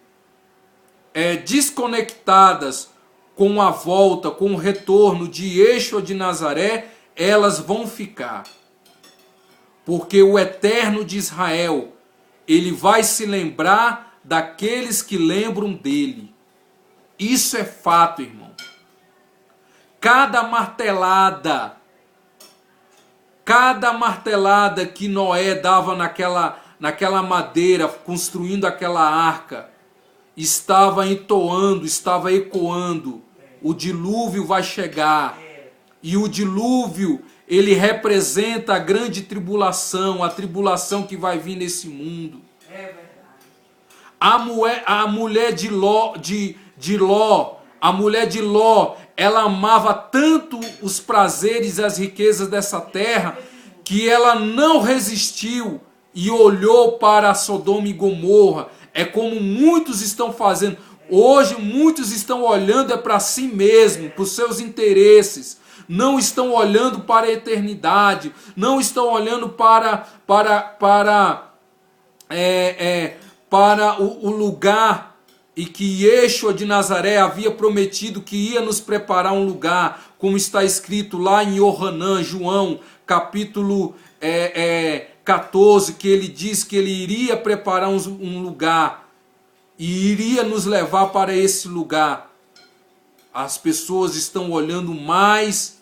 desconectadas com a volta, com o retorno de Yeshua de Nazaré, elas vão ficar. Porque o Eterno de Israel, ele vai se lembrar daqueles que lembram dele. Isso é fato, irmão. Cada martelada que Noé dava naquela madeira, construindo aquela arca, estava entoando, estava ecoando. O dilúvio vai chegar. E o dilúvio, ele representa a grande tribulação, a tribulação que vai vir nesse mundo. A mulher de Ló, a mulher de Ló, ela amava tanto os prazeres e as riquezas dessa terra, que ela não resistiu e olhou para Sodoma e Gomorra. É como muitos estão fazendo. Hoje muitos estão olhando para si mesmo, para os seus interesses. Não estão olhando para a eternidade. Não estão olhando para o lugar e que Yeshua de Nazaré havia prometido que ia nos preparar um lugar, como está escrito lá em Yohanan, João, capítulo 14, que ele diz que ele iria preparar um lugar e iria nos levar para esse lugar. As pessoas estão olhando mais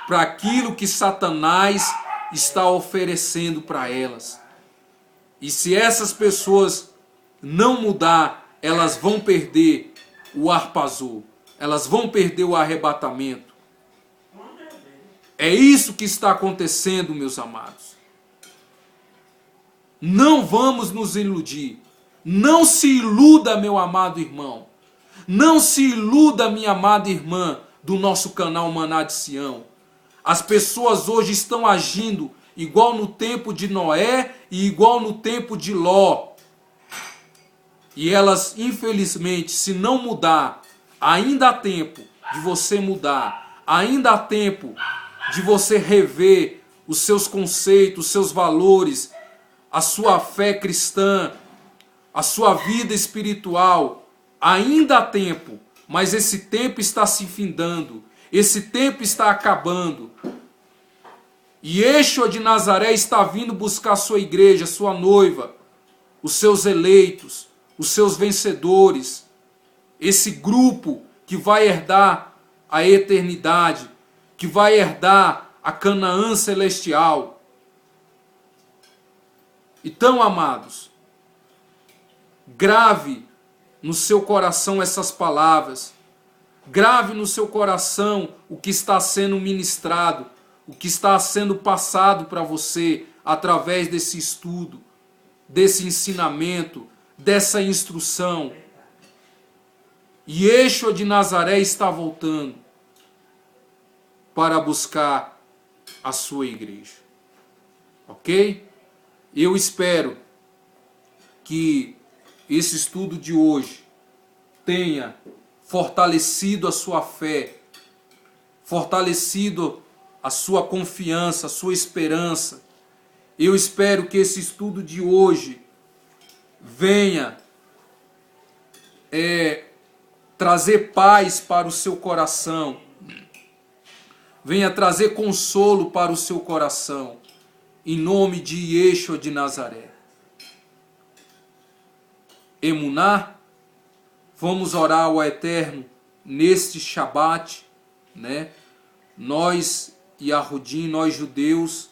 para aquilo que Satanás está oferecendo para elas. E se essas pessoas não mudar, elas vão perder o arpazô, elas vão perder o arrebatamento. É isso que está acontecendo, meus amados. Não vamos nos iludir. Não se iluda, meu amado irmão. Não se iluda, minha amada irmã, do nosso canal Maná de Sião. As pessoas hoje estão agindo igual no tempo de Noé e igual no tempo de Ló. E elas, infelizmente, se não mudar, ainda há tempo de você mudar. Ainda há tempo de você rever os seus conceitos, os seus valores, a sua fé cristã, a sua vida espiritual. Ainda há tempo, mas esse tempo está se findando. Esse tempo está acabando. E Yeshua de Nazaré está vindo buscar a sua igreja, a sua noiva, os seus eleitos, os seus vencedores, esse grupo que vai herdar a eternidade, que vai herdar a Canaã celestial. Então, amados, grave no seu coração essas palavras, grave no seu coração o que está sendo ministrado, o que está sendo passado para você através desse estudo, desse ensinamento, dessa instrução. Yeshua de Nazaré está voltando para buscar a sua igreja. Ok? Eu espero que esse estudo de hoje tenha fortalecido a sua fé, fortalecido a sua confiança, a sua esperança. Eu espero que esse estudo de hoje venha trazer paz para o seu coração, venha trazer consolo para o seu coração, em nome de Yeshua de Nazaré. Emuná, vamos orar ao Eterno neste Shabat, né? Nós e Arrudim, nós judeus,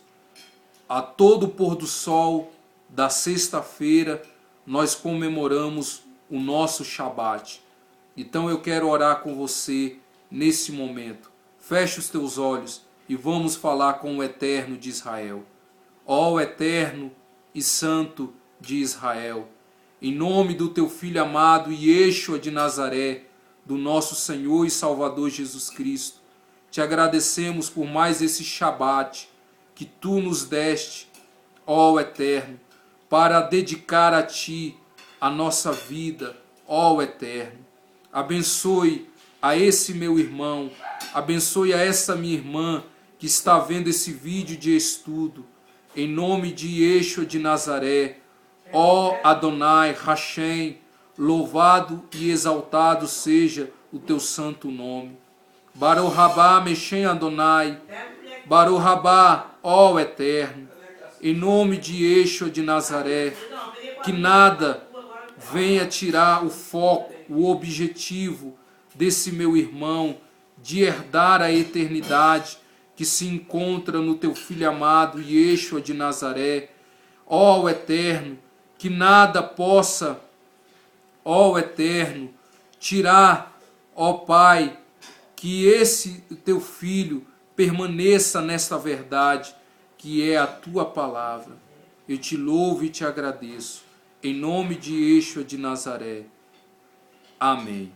a todo pôr do sol da sexta-feira, nós comemoramos o nosso Shabat. Então eu quero orar com você nesse momento. Feche os teus olhos e vamos falar com o Eterno de Israel. Ó Eterno e Santo de Israel, em nome do teu Filho amado Yeshua de Nazaré, do nosso Senhor e Salvador Jesus Cristo, te agradecemos por mais esse Shabat que tu nos deste, ó Eterno, para dedicar a ti a nossa vida, ó Eterno. Abençoe a esse meu irmão, abençoe a essa minha irmã que está vendo esse vídeo de estudo, em nome de Yeshua de Nazaré. Ó Adonai, Hashem, louvado e exaltado seja o teu santo nome. Baruch Rabá, Meshem Adonai, Baruch Rabá, ó Eterno, em nome de Yeshua de Nazaré, que nada venha tirar o foco, o objetivo desse meu irmão de herdar a eternidade que se encontra no teu Filho amado Yeshua de Nazaré. Ó Eterno, que nada possa, ó Eterno, tirar, ó Pai, que esse teu Filho permaneça nesta verdade, que é a tua palavra. Eu te louvo e te agradeço, em nome de Yeshua de Nazaré. Amém.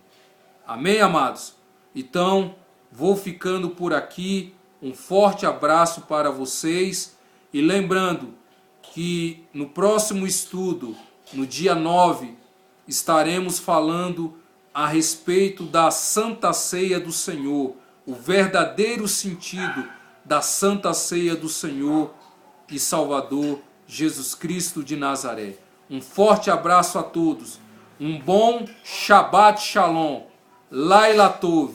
Amém, amados? Então, vou ficando por aqui. Um forte abraço para vocês. E lembrando que no próximo estudo, no dia 9, estaremos falando a respeito da Santa Ceia do Senhor, o verdadeiro sentido da Santa Ceia do Senhor e Salvador Jesus Cristo de Nazaré. Um forte abraço a todos, um bom Shabbat Shalom, Laila Tov,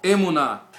Emuná.